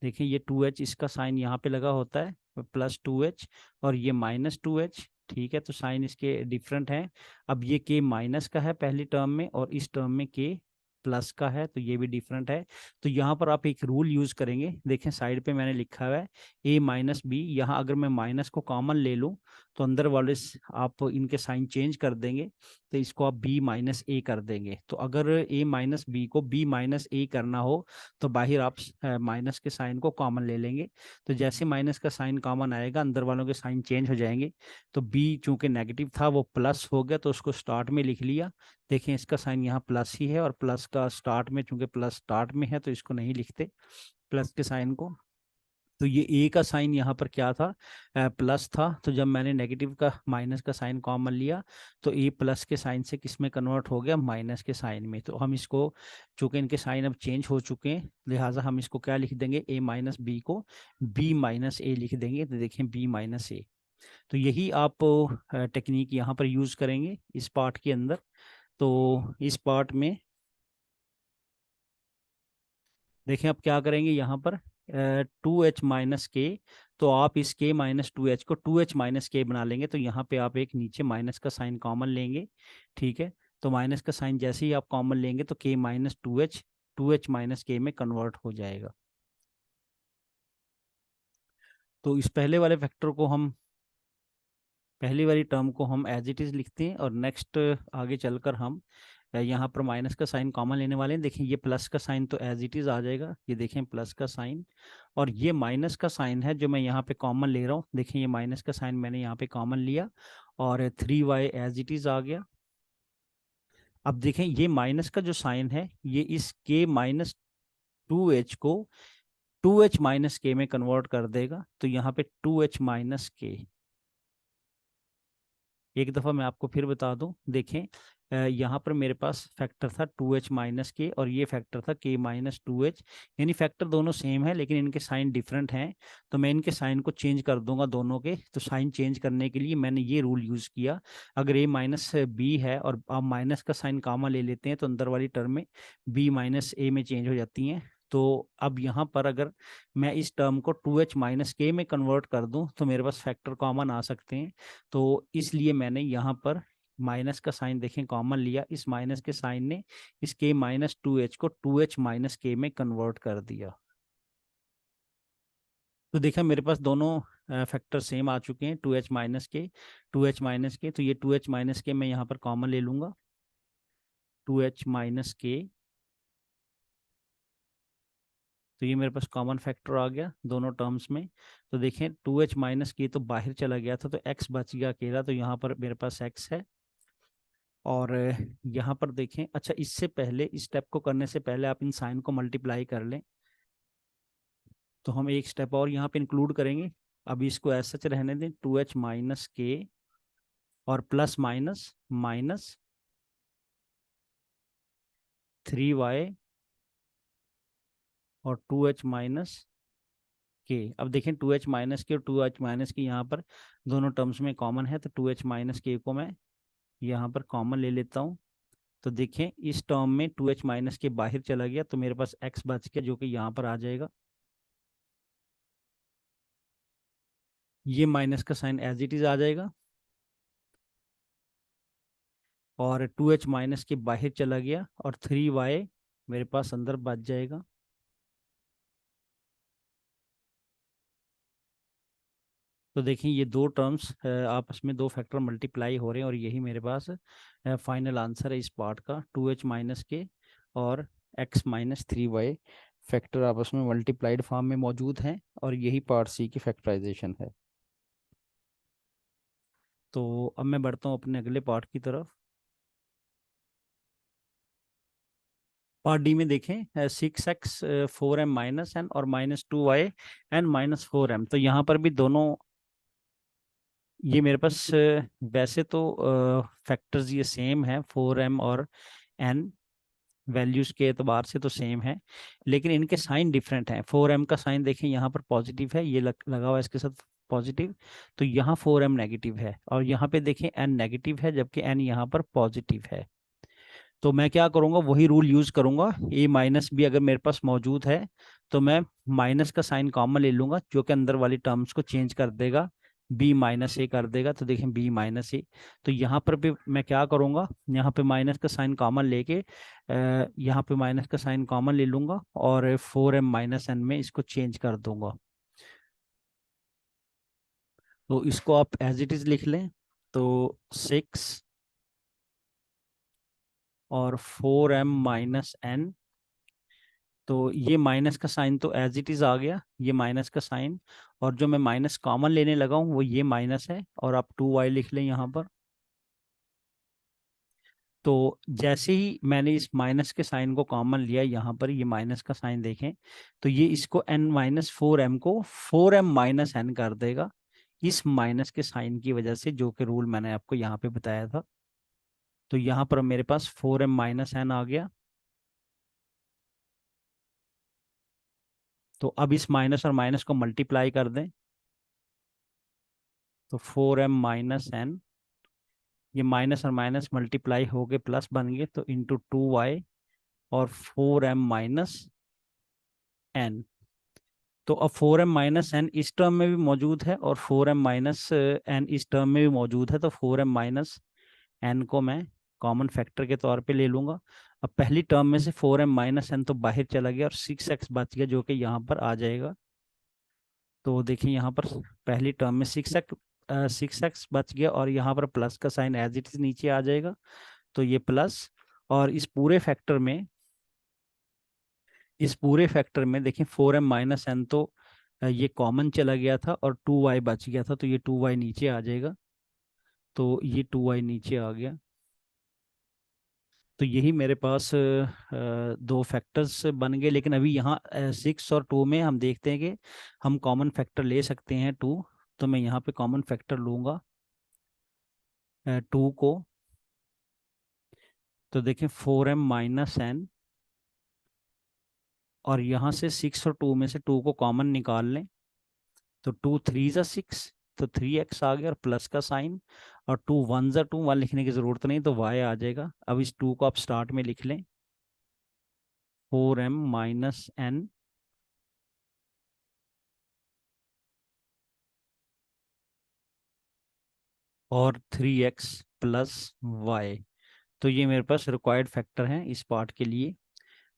देखिए ये 2h, इसका साइन यहाँ पे लगा होता है +2h, और ये -2h। ठीक है, तो साइन इसके डिफरेंट हैं। अब ये k माइनस का है पहली टर्म में, और इस टर्म में k प्लस का है, तो ये भी डिफरेंट है। तो यहाँ पर आप एक रूल यूज करेंगे। देखें साइड पे मैंने लिखा हुआ है a-b। यहाँ अगर मैं माइनस को कॉमन ले लूँ तो अंदर वाले आप इनके साइन चेंज कर देंगे, तो इसको आप b-a कर देंगे। तो अगर a-b को b-a करना हो तो बाहर आप माइनस के साइन को कॉमन ले लेंगे। तो जैसे माइनस का साइन कॉमन आएगा, अंदर वालों के साइन चेंज हो जाएंगे। तो b चूंकि नेगेटिव था वो प्लस हो गया, तो उसको स्टार्ट में लिख लिया। देखें इसका साइन यहाँ प्लस ही है, और प्लस का स्टार्ट में, चूंकि प्लस स्टार्ट में है तो इसको नहीं लिखते प्लस के साइन को। तो ये ए का साइन यहाँ पर क्या था, प्लस था। तो जब मैंने नेगेटिव का माइनस का साइन कॉमन लिया तो ए प्लस के साइन से किस में कन्वर्ट हो गया, माइनस के साइन में। तो हम इसको, चूंकि इनके साइन अब चेंज हो चुके हैं, लिहाजा हम इसको क्या लिख देंगे, a-b को b-a लिख देंगे। तो देखें b-a। तो यही आप टेक्निक यहाँ पर यूज करेंगे इस पार्ट के अंदर। तो इस पार्ट में देखें आप क्या करेंगे, यहाँ पर 2h-k, तो आप इस k-2h को 2h-k बना लेंगे। तो यहाँ पे आप एक नीचे माइनस का साइन कॉमन लेंगे। ठीक है, तो माइनस का साइन जैसे ही आप कॉमन लेंगे तो k-2h 2h-k में कन्वर्ट हो जाएगा। तो इस पहले वाले फैक्टर को हम, पहली वाली टर्म को हम एज इट इज लिखते हैं, और नेक्स्ट आगे चलकर हम यहाँ पर माइनस का साइन कॉमन लेने वाले हैं। देखें ये प्लस का साइन तो एज इट इज आ जाएगा, ये देखें प्लस का साइन, और ये माइनस का साइन है जो मैं यहाँ पे कॉमन ले रहा हूँ। देखें ये माइनस का साइन मैंने यहाँ पे कॉमन लिया, और 3y एज इट इज आ गया। अब देखें ये माइनस का जो साइन है ये इस k-2h को 2h-k में कन्वर्ट कर देगा। तो यहाँ पे 2h-k, एक दफ़ा मैं आपको फिर बता दूं। देखें यहाँ पर मेरे पास फैक्टर था 2h-k, और ये फैक्टर था k-2h। यानी फैक्टर दोनों सेम है, लेकिन इनके साइन डिफरेंट हैं। तो मैं इनके साइन को चेंज कर दूंगा दोनों के। तो साइन चेंज करने के लिए मैंने ये रूल यूज़ किया। अगर a-b है और आप माइनस का साइन कामा ले लेते हैं तो अंदर वाली टर्म में b-a में चेंज हो जाती हैं। तो अब यहाँ पर अगर मैं इस टर्म को 2h-k में कन्वर्ट कर दूं तो मेरे पास फैक्टर कॉमन आ सकते हैं। तो इसलिए मैंने यहाँ पर माइनस का साइन देखें कॉमन लिया। इस माइनस के साइन ने इस k-2h को 2h-k में कन्वर्ट कर दिया। तो देखा मेरे पास दोनों फैक्टर सेम आ चुके हैं, 2h-k 2h-k। तो ये 2h-k मैं यहाँ पर कॉमन ले लूँगा, 2h-k। तो ये मेरे पास कॉमन फैक्टर आ गया दोनों टर्म्स में। तो देखें 2h-k तो बाहर चला गया था, तो x बच गया अकेला, तो यहाँ पर मेरे पास x है। और यहाँ पर देखें, अच्छा इससे पहले, इस स्टेप को करने से पहले आप इन साइन को मल्टीप्लाई कर लें। तो हम एक स्टेप और यहाँ पे इंक्लूड करेंगे। अभी इसको ऐसा सच रहने दें, 2h-k और प्लस माइनस माइनस 3y और 2h-k। अब देखें 2h-k और 2h-k यहाँ पर दोनों टर्म्स में कॉमन है, तो 2h-k को मैं यहाँ पर कॉमन ले लेता हूँ। तो देखें इस टर्म में 2h माइनस के बाहर चला गया तो मेरे पास x बच गया जो कि यहाँ पर आ जाएगा। ये माइनस का साइन एज इट इज आ जाएगा और 2h माइनस के बाहर चला गया और 3y मेरे पास अंदर बच जाएगा। तो देखिए ये दो टर्म्स आपस में दो फैक्टर मल्टीप्लाई हो रहे हैं और यही मेरे पास फाइनल आंसर है इस पार्ट का। 2h माइनस के और x माइनस 3y फैक्टर आपस में मल्टीप्लाइड फॉर्म में मौजूद हैं और यही पार्ट सी की फैक्टराइजेशन है। तो अब मैं बढ़ता हूँ अपने अगले पार्ट की तरफ। पार्ट डी में देखें 6x 4m माइनस एन और -2y एन -4m। तो यहाँ पर भी दोनों ये मेरे पास वैसे तो फैक्टर्स ये सेम है 4m और n वैल्यूज के एतबार से तो सेम है लेकिन इनके साइन डिफरेंट हैं। 4m का साइन देखें यहाँ पर पॉजिटिव है, ये लगा हुआ है इसके साथ पॉजिटिव, तो यहाँ 4m नेगेटिव है और यहाँ पे देखें n नेगेटिव है जबकि n यहाँ पर पॉजिटिव है। तो मैं क्या करूँगा वही रूल यूज करूँगा, a माइनस भी अगर मेरे पास मौजूद है तो मैं माइनस का साइन कॉमन ले लूंगा जो कि अंदर वाली टर्म्स को चेंज कर देगा, b माइनस ए कर देगा। तो देखें b माइनस ए, तो यहाँ पर भी मैं क्या करूँगा यहाँ पे माइनस का साइन कॉमन लेके यहाँ पे माइनस का साइन कॉमन ले लूंगा और 4m माइनस एन में इसको चेंज कर दूंगा। तो इसको आप एज इट इज लिख लें। तो 6 और 4m माइनस एन, तो ये माइनस का साइन तो एज इट इज आ गया, ये माइनस का साइन, और जो मैं माइनस कॉमन लेने लगा हूँ वो ये माइनस है और आप 2y लिख लें यहाँ पर। तो जैसे ही मैंने इस माइनस के साइन को कॉमन लिया यहाँ पर, ये माइनस का साइन देखें तो ये इसको n-4m को 4m माइनस एन कर देगा इस माइनस के साइन की वजह से, जो कि रूल मैंने आपको यहाँ पे बताया था। तो यहाँ पर मेरे पास 4m माइनस एन आ गया। तो अब इस माइनस और माइनस को मल्टीप्लाई कर दें तो 4m माइनस एन, ये माइनस और माइनस मल्टीप्लाई हो गए प्लस बन गए तो इंटू 2y और 4m माइनस एन। तो अब 4m माइनस एन इस टर्म में भी मौजूद है और 4m माइनस एन इस टर्म में भी मौजूद है, तो 4m माइनस एन को मैं कॉमन फैक्टर के तौर पे ले लूंगा। अब पहली टर्म में से 4m माइनस एन तो बाहर चला गया और 6x बच गया जो कि यहाँ पर आ जाएगा। तो देखिए यहाँ पर पहली टर्म में 6x बच गया और यहाँ पर प्लस का साइन एज इट इज नीचे आ जाएगा, तो ये प्लस, और इस पूरे फैक्टर में देखिए 4m माइनस एन तो ये कॉमन चला गया था और 2y बच गया था, तो ये 2y नीचे आ जाएगा, तो ये 2y नीचे आ गया। तो यही मेरे पास दो फैक्टर्स बन गए, लेकिन अभी यहाँ 6 और 2 में हम देखते हैं कि हम कॉमन फैक्टर ले सकते हैं 2। तो मैं यहाँ पे कॉमन फैक्टर लूँगा 2 को। तो देखें 4m माइनस एन और यहाँ से 6 और 2 में से 2 को कॉमन निकाल लें तो 2 3 × 6, तो 3x आ गया और प्लस का साइन, और 2 1 × 2, 1 लिखने की ज़रूरत नहीं तो y आ जाएगा। अब इस 2 को आप स्टार्ट में लिख लें 4m माइनस एन और 3x प्लस वाई। तो ये मेरे पास रिक्वायर्ड फैक्टर हैं इस पार्ट के लिए।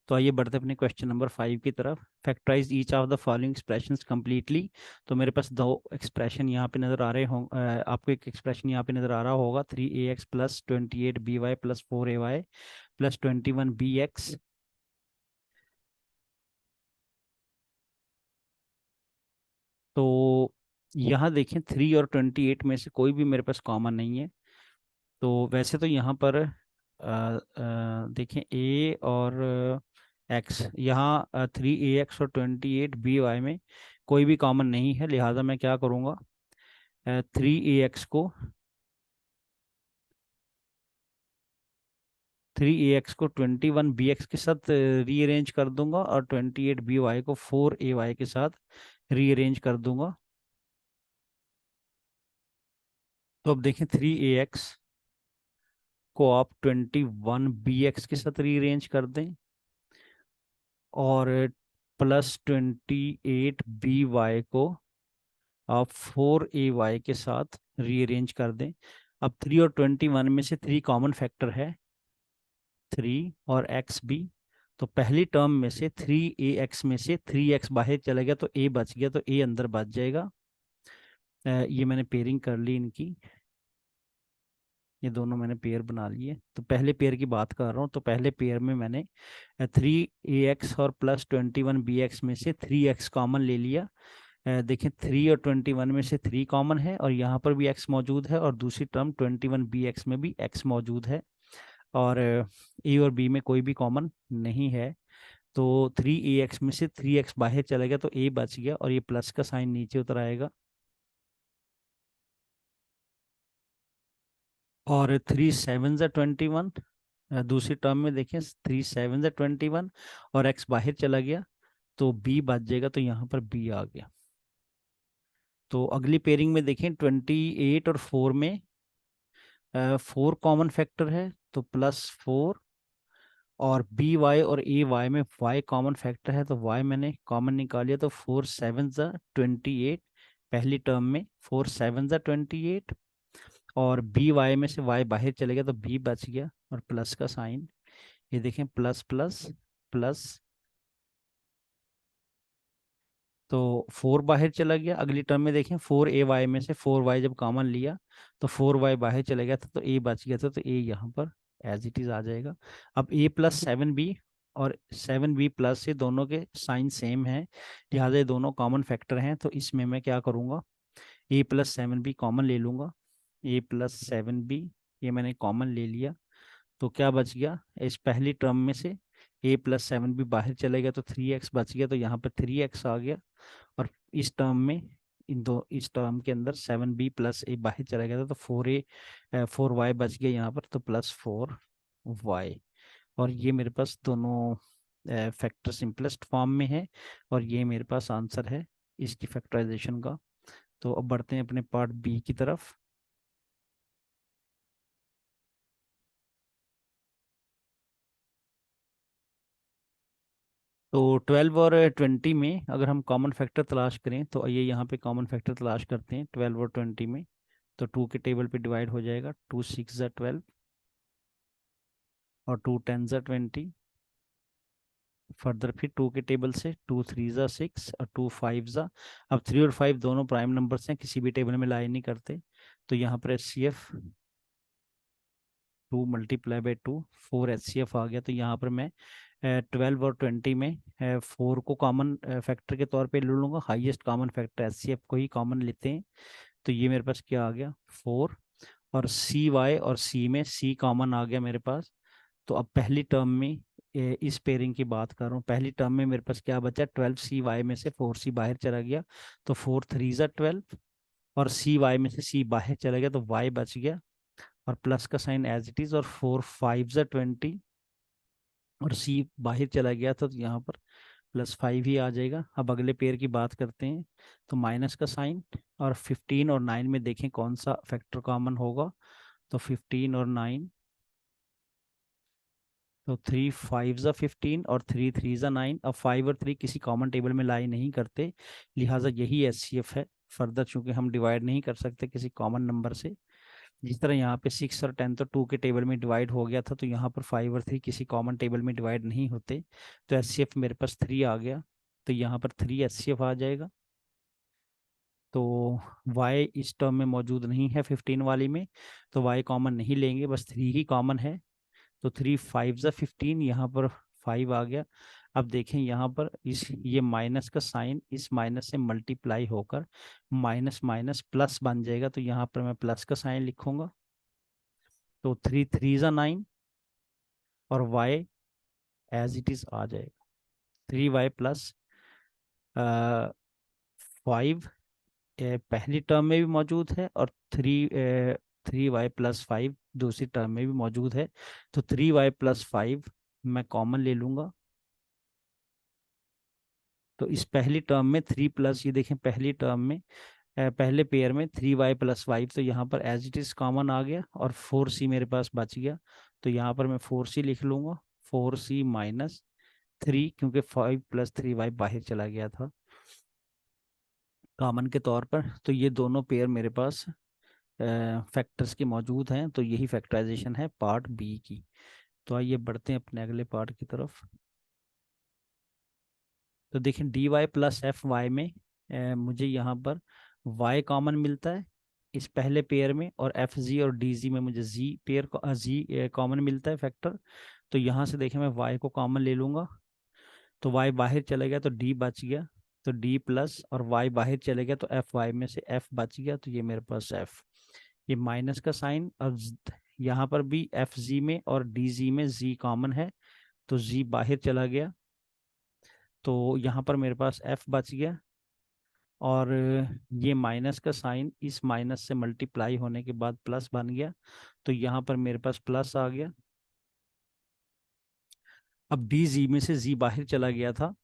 तो आइए बढ़ते अपने क्वेश्चन नंबर 5 की तरफ। Factorize each of the following expressions completely. तो मेरे पास दो एक्सप्रेशन यहाँ पे नज़र आ रहे हों, आपको एक एक्सप्रेशन यहाँ पे नज़र आ रहा होगा 3ax plus 28by plus 4ay plus 21bx। तो यहाँ देखें 3 और 28 में से कोई भी मेरे पास कॉमन नहीं है। तो वैसे तो यहाँ पर देखें a और x, यहाँ 3ax और 28by में कोई भी कॉमन नहीं है, लिहाजा मैं क्या करूँगा 3ax को 21bx के साथ रीअरेंज कर दूंगा और 28by को 4ay के साथ रीअरेंज कर दूंगा। तो अब देखें 3ax को आप 21 bx के साथ रीअरेंज कर दें और +28 by को आप 4 ay के साथ रीअरेंज कर दें। अब 3 और 21 में से 3 कॉमन फैक्टर है, 3 और x भी। तो पहली टर्म में से 3ax में से 3x बाहर चला गया तो a बच गया, तो a अंदर बच जाएगा। ये मैंने पेयरिंग कर ली इनकी, ये दोनों मैंने पेयर बना लिए। तो पहले पेयर की बात कर रहा हूँ, तो पहले पेयर में मैंने 3ax और +21bx में से 3x कॉमन ले लिया। देखें 3 और 21 में से 3 कॉमन है और यहाँ पर भी x मौजूद है, और दूसरी टर्म 21bx में भी x मौजूद है, और a और b में कोई भी कॉमन नहीं है। तो 3ax में से 3x बाहर चला गया तो a बच गया, और ये प्लस का साइन नीचे उतर आएगा। और 3 7 ज़ा 21, दूसरी टर्म में देखें 3 7 ज़ा 21 और x बाहर चला गया तो b बच जाएगा, तो यहाँ पर b आ गया। तो अगली पेयरिंग में देखें 28 और 4 में 4 कॉमन फैक्टर है, तो +4, और बी वाई और ए वाई में y कॉमन फैक्टर है, तो y मैंने कॉमन निकाल लिया, तो 4 7 ज़ा 28 पहली टर्म में, 4 7 ज़ा 28, और बी वाई में से y बाहर चले गया तो b बच गया, और प्लस का साइन, ये देखें प्लस प्लस प्लस, तो 4 बाहर चला गया। अगली टर्म में देखें 4ay में से 4y जब कॉमन लिया तो 4y बाहर चला गया था, तो a बच गया था, तो a यहाँ पर एज इट इज आ जाएगा। अब a + 7b और 7b प्लस से दोनों के साइन सेम है, लिहाजा ये दोनों कॉमन फैक्टर हैं, तो इसमें मैं क्या करूँगा, a + 7b कॉमन ले लूँगा। a + 7b ये मैंने कॉमन ले लिया, तो क्या बच गया, इस पहली टर्म में से a + 7b बाहर चले गया तो 3x बच गया, तो यहाँ पर 3x आ गया। और इस टर्म में, इस टर्म के अंदर 7b + a बाहर चला गया था, तो 4y बच गया यहाँ पर, तो +4y। और ये मेरे पास दोनों फैक्टर सिंपलेस्ट फॉर्म में है, और ये मेरे पास आंसर है इसकी फैक्टराइजेशन का। तो अब बढ़ते हैं अपने पार्ट बी की तरफ। तो 12 और 20 में अगर हम कॉमन फैक्टर तलाश करें, तो ये यहाँ पे कॉमन फैक्टर तलाश करते हैं 12 और 20 में। तो 2 के टेबल पे डिवाइड हो जाएगा, 2 6 ज़ा 12 और 2 10 ज़ा 20। फर्दर फिर 2 के टेबल से 2 3 ज़ा 6 और 2 5 ज़ा। अब 3 और 5 दोनों प्राइम नंबर्स हैं, किसी भी टेबल में लाई नहीं करते, तो यहाँ पर HCF 2 × 2 4 HCF आ गया। तो यहाँ पर मैं 12 और 20 में 4 को कॉमन फैक्टर के तौर पे ले लूँगा, हाईएस्ट कॉमन फैक्टर HCF को ही कॉमन लेते हैं, तो ये मेरे पास क्या आ गया 4। और CY और C में C कॉमन आ गया मेरे पास। तो अब पहली टर्म में इस पेयरिंग की बात कर रहा हूँ, पहली टर्म में मेरे पास क्या बचा, 12CY में से 4C बाहर चला गया, तो 4 3 ज़ा 12, और CY में से C बाहर चला गया तो Y बच गया, और प्लस का साइन एज इट इज, और 4 5 ज़ा 20 और C बाहर चला गया था, तो यहाँ पर +5 ही आ जाएगा। अब अगले पेयर की बात करते हैं, तो माइनस का साइन, और 15 और 9 में देखें कौन सा फैक्टर कॉमन होगा, तो 15 और 9, तो 3 5 ज़ा 15 और 3 3 ज़ा 9। अब 5 और 3 किसी कॉमन टेबल में लाई नहीं करते, लिहाजा यही HCF है। फर्दर चूंकि हम डिवाइड नहीं कर सकते किसी कॉमन नंबर से, जिस तरह यहाँ पे 6 और 10 तो 2 के टेबल में डिवाइड हो गया था, तो यहाँ पर 5 और 3 किसी कॉमन टेबल में डिवाइड नहीं होते, तो HCF मेरे पास 3 आ गया, तो यहाँ पर 3 HCF आ जाएगा। तो y इस टर्म में मौजूद नहीं है 15 वाली में, तो y कॉमन नहीं लेंगे, बस 3 ही कॉमन है, तो 3 5 ज़ा 15, यहाँ पर 5 आ गया। अब देखें यहाँ पर इस ये माइनस का साइन इस माइनस से मल्टीप्लाई होकर माइनस माइनस प्लस बन जाएगा, तो यहाँ पर मैं प्लस का साइन लिखूंगा, तो 3 3 ज़ा 9 और y एज इट इज आ जाएगा, 3y + 5 पहली टर्म में भी मौजूद है, और 3y + 5 दूसरी टर्म में भी मौजूद है, तो 3y + 5 मैं कॉमन ले लूंगा। तो इस पहली टर्म में 3 प्लस, ये देखें पहली टर्म में पहले पेयर में 3y+5, तो यहाँ पर एज इट इज कॉमन आ गया और 4c मेरे पास बच गया, तो यहाँ पर मैं 4c लिख लूंगा, 4c-3, क्योंकि 5+3y बाहर चला गया था कॉमन के तौर पर। तो ये दोनों पेयर मेरे पास फैक्टर्स के मौजूद हैं, तो यही फैक्टराइजेशन है पार्ट बी की। तो आइए बढ़ते हैं अपने अगले पार्ट की तरफ। तो देखें dy+fy में मुझे यहाँ पर y कॉमन मिलता है इस पहले पेयर में, और fg और dg में मुझे z पेयर z कॉमन मिलता है फैक्टर। तो यहाँ से देखें मैं y को कॉमन ले लूँगा, तो y बाहर चले गया तो d बच गया, तो d प्लस और y बाहर चले गया तो fy में से f बच गया, तो ये मेरे पास f, ये माइनस का साइन। अब यहाँ पर भी fg में और dg में z कॉमन है, तो z बाहर चला गया, तो यहाँ पर मेरे पास f बच गया, और ये माइनस का साइन इस माइनस से मल्टीप्लाई होने के बाद प्लस बन गया, तो यहाँ पर मेरे पास प्लस आ गया। अब डी जी में से जी बाहर चला गया था,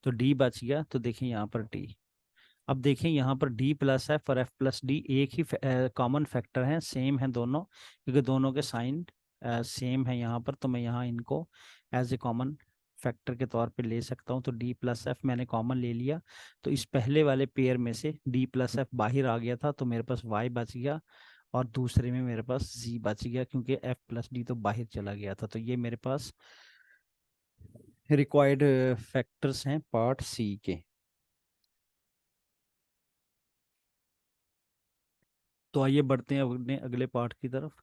तो डी बच गया, तो देखें यहाँ पर डी। अब देखें यहाँ पर डी प्लस एफ और एफ प्लस डी एक ही कॉमन फैक्टर हैं, सेम है दोनों, क्योंकि दोनों के साइन सेम है यहाँ पर, तो मैं यहाँ इनको एज ए कॉमन फैक्टर के तौर पे ले सकता हूँ। तो डी प्लस एफ मैंने कॉमन ले लिया, तो इस पहले वाले पेयर में से डी प्लस एफ बाहर आ गया था, तो मेरे पास वाई बच गया, और दूसरे में मेरे पास जी बच गया, क्योंकि एफ प्लस डी तो बाहर चला गया था। तो ये मेरे पास रिक्वायर्ड फैक्टर्स हैं पार्ट सी के। तो आइए बढ़ते हैं अपने अगले पार्ट की तरफ।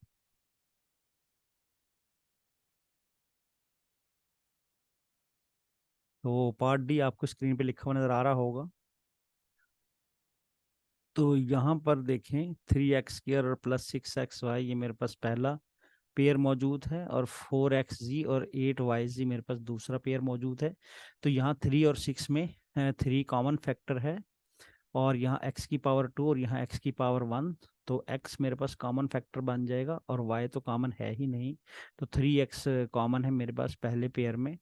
तो पार्ट डी आपको स्क्रीन पे लिखा हुआ नजर आ रहा होगा। तो यहाँ पर देखें 3x² और +6xy, ये मेरे पास पहला पेयर मौजूद है, और 4xg और 8yg मेरे पास दूसरा पेयर मौजूद है। तो यहाँ 3 और 6 में 3 कॉमन फैक्टर है, और यहाँ x⁻², और यहाँ x⁻1, तो x मेरे पास कॉमन फैक्टर बन जाएगा, और y तो कॉमन है ही नहीं, तो 3x कॉमन है मेरे पास पहले पेयर में।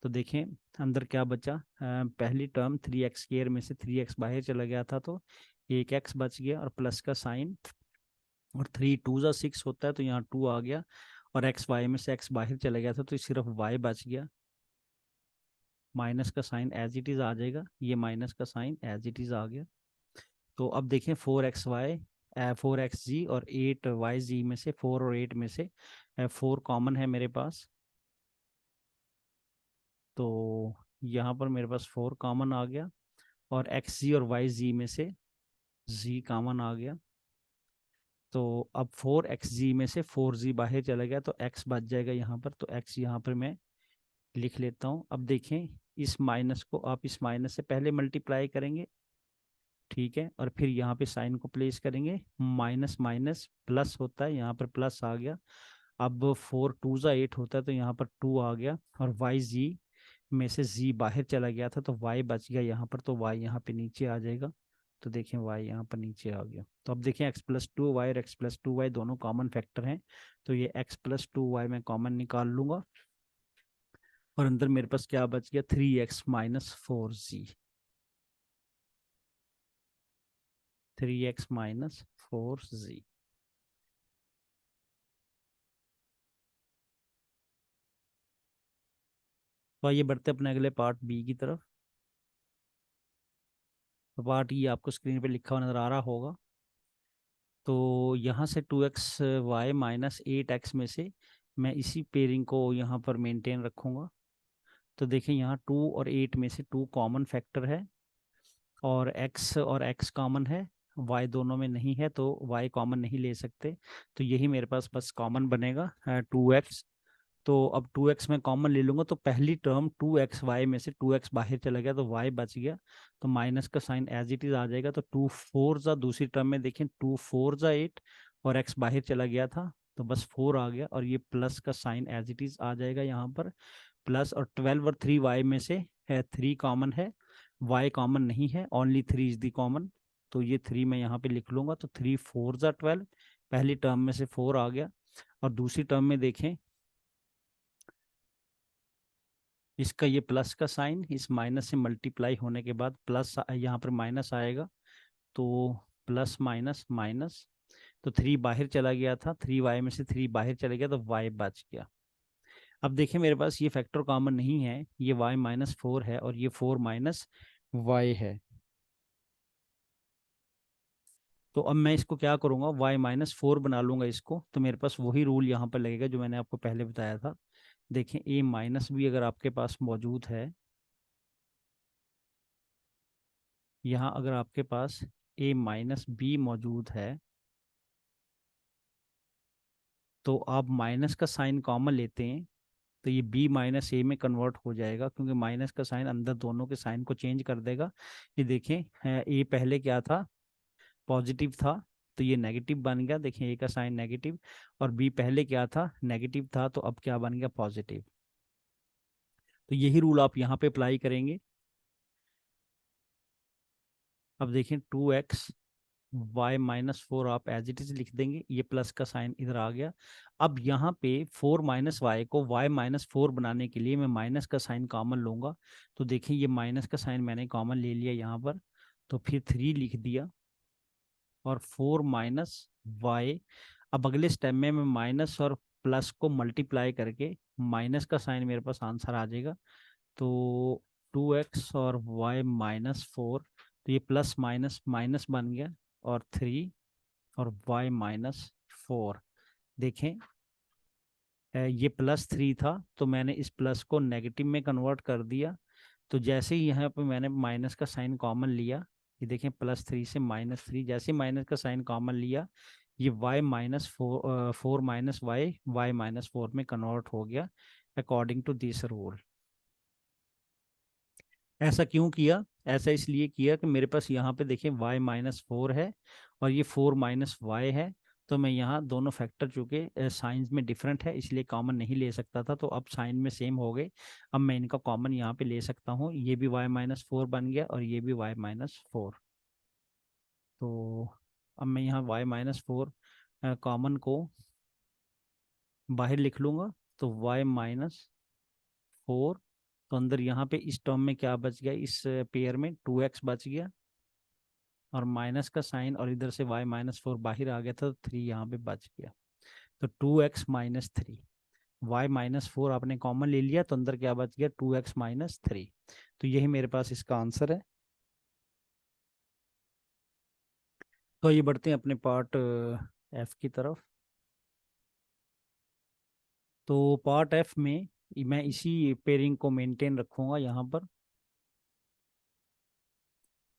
तो देखें अंदर क्या बचा, पहली टर्म 3x² में से 3x बाहर चला गया था, तो एक x बच गया, और प्लस का साइन, और 3 2 = 6 होता है, तो यहाँ 2 आ गया, और एक्स वाई में से x बाहर चला गया था, तो सिर्फ y बच गया, माइनस का साइन एज इट इज आ जाएगा, ये माइनस का साइन एज इट इज आ गया। तो अब देखें 4xy 4xg और 8yg में से 4 और 8 में से 4 कॉमन है मेरे पास, तो यहाँ पर मेरे पास 4 कॉमन आ गया, और xg और yg में से z कॉमन आ गया। तो अब 4xg में से 4g बाहर चला गया, तो x बच जाएगा यहाँ पर, तो x यहाँ पर मैं लिख लेता हूँ। अब देखें इस माइनस को आप इस माइनस से पहले मल्टीप्लाई करेंगे, ठीक है, और फिर यहाँ पे साइन को प्लेस करेंगे, माइनस माइनस प्लस होता है, यहाँ पर प्लस आ गया। अब 4 2 = 8 होता है, तो यहाँ पर 2 आ गया, और वाई जी में से जी बाहर चला गया था, तो वाई बच गया यहाँ पर, तो वाई यहाँ पे नीचे आ जाएगा। तो देखें वाई यहाँ पर नीचे आ गया। तो अब देखें x+2y और x+2y दोनों कॉमन फैक्टर हैं, तो ये x+2y मैं कॉमन निकाल लूंगा, और अंदर मेरे पास क्या बच गया, 3x-4z, 3x-4z। तो आइए बढ़ते अपने अगले पार्ट बी की तरफ। तो पार्ट ये आपको स्क्रीन पे लिखा हुआ नजर आ रहा होगा। तो यहाँ से 2xy-8x में से मैं इसी पेयरिंग को यहाँ पर मेंटेन रखूँगा। तो देखें यहाँ 2 और 8 में से 2 कॉमन फैक्टर है, और x कॉमन है, y दोनों में नहीं है, तो y कॉमन नहीं ले सकते, तो यही मेरे पास बस कॉमन बनेगा 2x। तो अब 2x में कॉमन ले लूंगा, तो पहली टर्म 2xy में से 2x बाहर चला गया, तो y बच गया, तो माइनस का साइन एज इट इज आ जाएगा। तो 2 4 दूसरी टर्म में देखें 2 4 = 8, और x बाहर चला गया था, तो बस 4 आ गया, और ये प्लस का साइन एज इट इज आ जाएगा यहाँ पर, प्लस, और 12 और 3y में से है 3 कॉमन है, y कॉमन नहीं है, ओनली 3 इज दी कॉमन, तो ये 3 मैं यहाँ पे लिख लूंगा। तो 3 4 = 12, पहली टर्म में से 4 आ गया, और दूसरी टर्म में देखें इसका ये प्लस का साइन इस माइनस से मल्टीप्लाई होने के बाद प्लस यहाँ पर माइनस आएगा, तो प्लस माइनस माइनस, तो 3 बाहर चला गया था, 3y में से 3 बाहर चला गया तो y बच गया। अब देखिए मेरे पास ये फैक्टर कॉमन नहीं है, ये y माइनस 4 है और ये 4 माइनस y है। तो अब मैं इसको क्या करूँगा, y माइनस 4 बना लूँगा इसको, तो मेरे पास वही रूल यहाँ पर लगेगा जो मैंने आपको पहले बताया था। देखें a माइनस भी अगर आपके पास मौजूद है, यहाँ अगर आपके पास a माइनस बी मौजूद है, तो आप माइनस का साइन कॉमन लेते हैं तो ये b माइनस ए में कन्वर्ट हो जाएगा, क्योंकि माइनस का साइन अंदर दोनों के साइन को चेंज कर देगा। ये देखें a पहले क्या था, पॉजिटिव था, तो ये नेगेटिव बन गया। देखें a का साइन नेगेटिव, और b पहले क्या था, नेगेटिव था, तो अब क्या बन गया, पॉजिटिव। तो यही रूल आप यहाँ पे अप्लाई करेंगे। अब देखें 2x y माइनस 4 आप एज इट इज लिख देंगे, ये प्लस का साइन इधर आ गया। अब यहाँ पे 4 माइनस वाई को y माइनस 4 बनाने के लिए मैं माइनस का साइन कॉमन लूंगा। तो देखिए ये माइनस का साइन मैंने कॉमन ले लिया यहाँ पर, तो फिर 3 लिख दिया और 4 माइनस वाई। अब अगले स्टेप में मैं माइनस और प्लस को मल्टीप्लाई करके माइनस का साइन मेरे पास आंसर आ जाएगा। तो 2x और y माइनस 4, तो ये प्लस माइनस माइनस बन गया, और 3 और y माइनस 4। देखें ये प्लस 3 था, तो मैंने इस प्लस को नेगेटिव में कन्वर्ट कर दिया। तो जैसे ही यहाँ पे मैंने माइनस का साइन कॉमन लिया, ये देखें +3 से -3, जैसे माइनस का साइन कॉमन लिया, ये y minus 4 minus y y minus 4 में कन्वर्ट हो गया अकॉर्डिंग टू दिस रूल। ऐसा क्यों किया, ऐसा इसलिए किया कि मेरे पास यहाँ पे देखिए y माइनस 4 है और ये 4 माइनस वाई है, तो मैं यहाँ दोनों फैक्टर चूंकि साइंस में डिफरेंट है इसलिए कॉमन नहीं ले सकता था, तो अब साइन में सेम हो गए। अब मैं इनका कॉमन यहाँ पे ले सकता हूँ, ये भी y माइनस 4 बन गया और ये भी y माइनस 4। तो अब मैं यहाँ y माइनस 4 कॉमन को बाहर लिख लूँगा, तो y माइनस 4, तो अंदर यहाँ पे इस टर्म में क्या बच गया, इस पेयर में 2x बच गया और माइनस का साइन, और इधर से y माइनस 4 बाहर आ गया था, तो 3 यहाँ पे बच गया। तो 2x माइनस 3, y माइनस 4 आपने कॉमन ले लिया, तो अंदर क्या बच गया, 2x माइनस 3। तो यही मेरे पास इसका आंसर है। तो ये बढ़ते हैं अपने पार्ट f की तरफ। तो पार्ट f में मैं इसी पेयरिंग को मेंटेन रखूंगा यहाँ पर।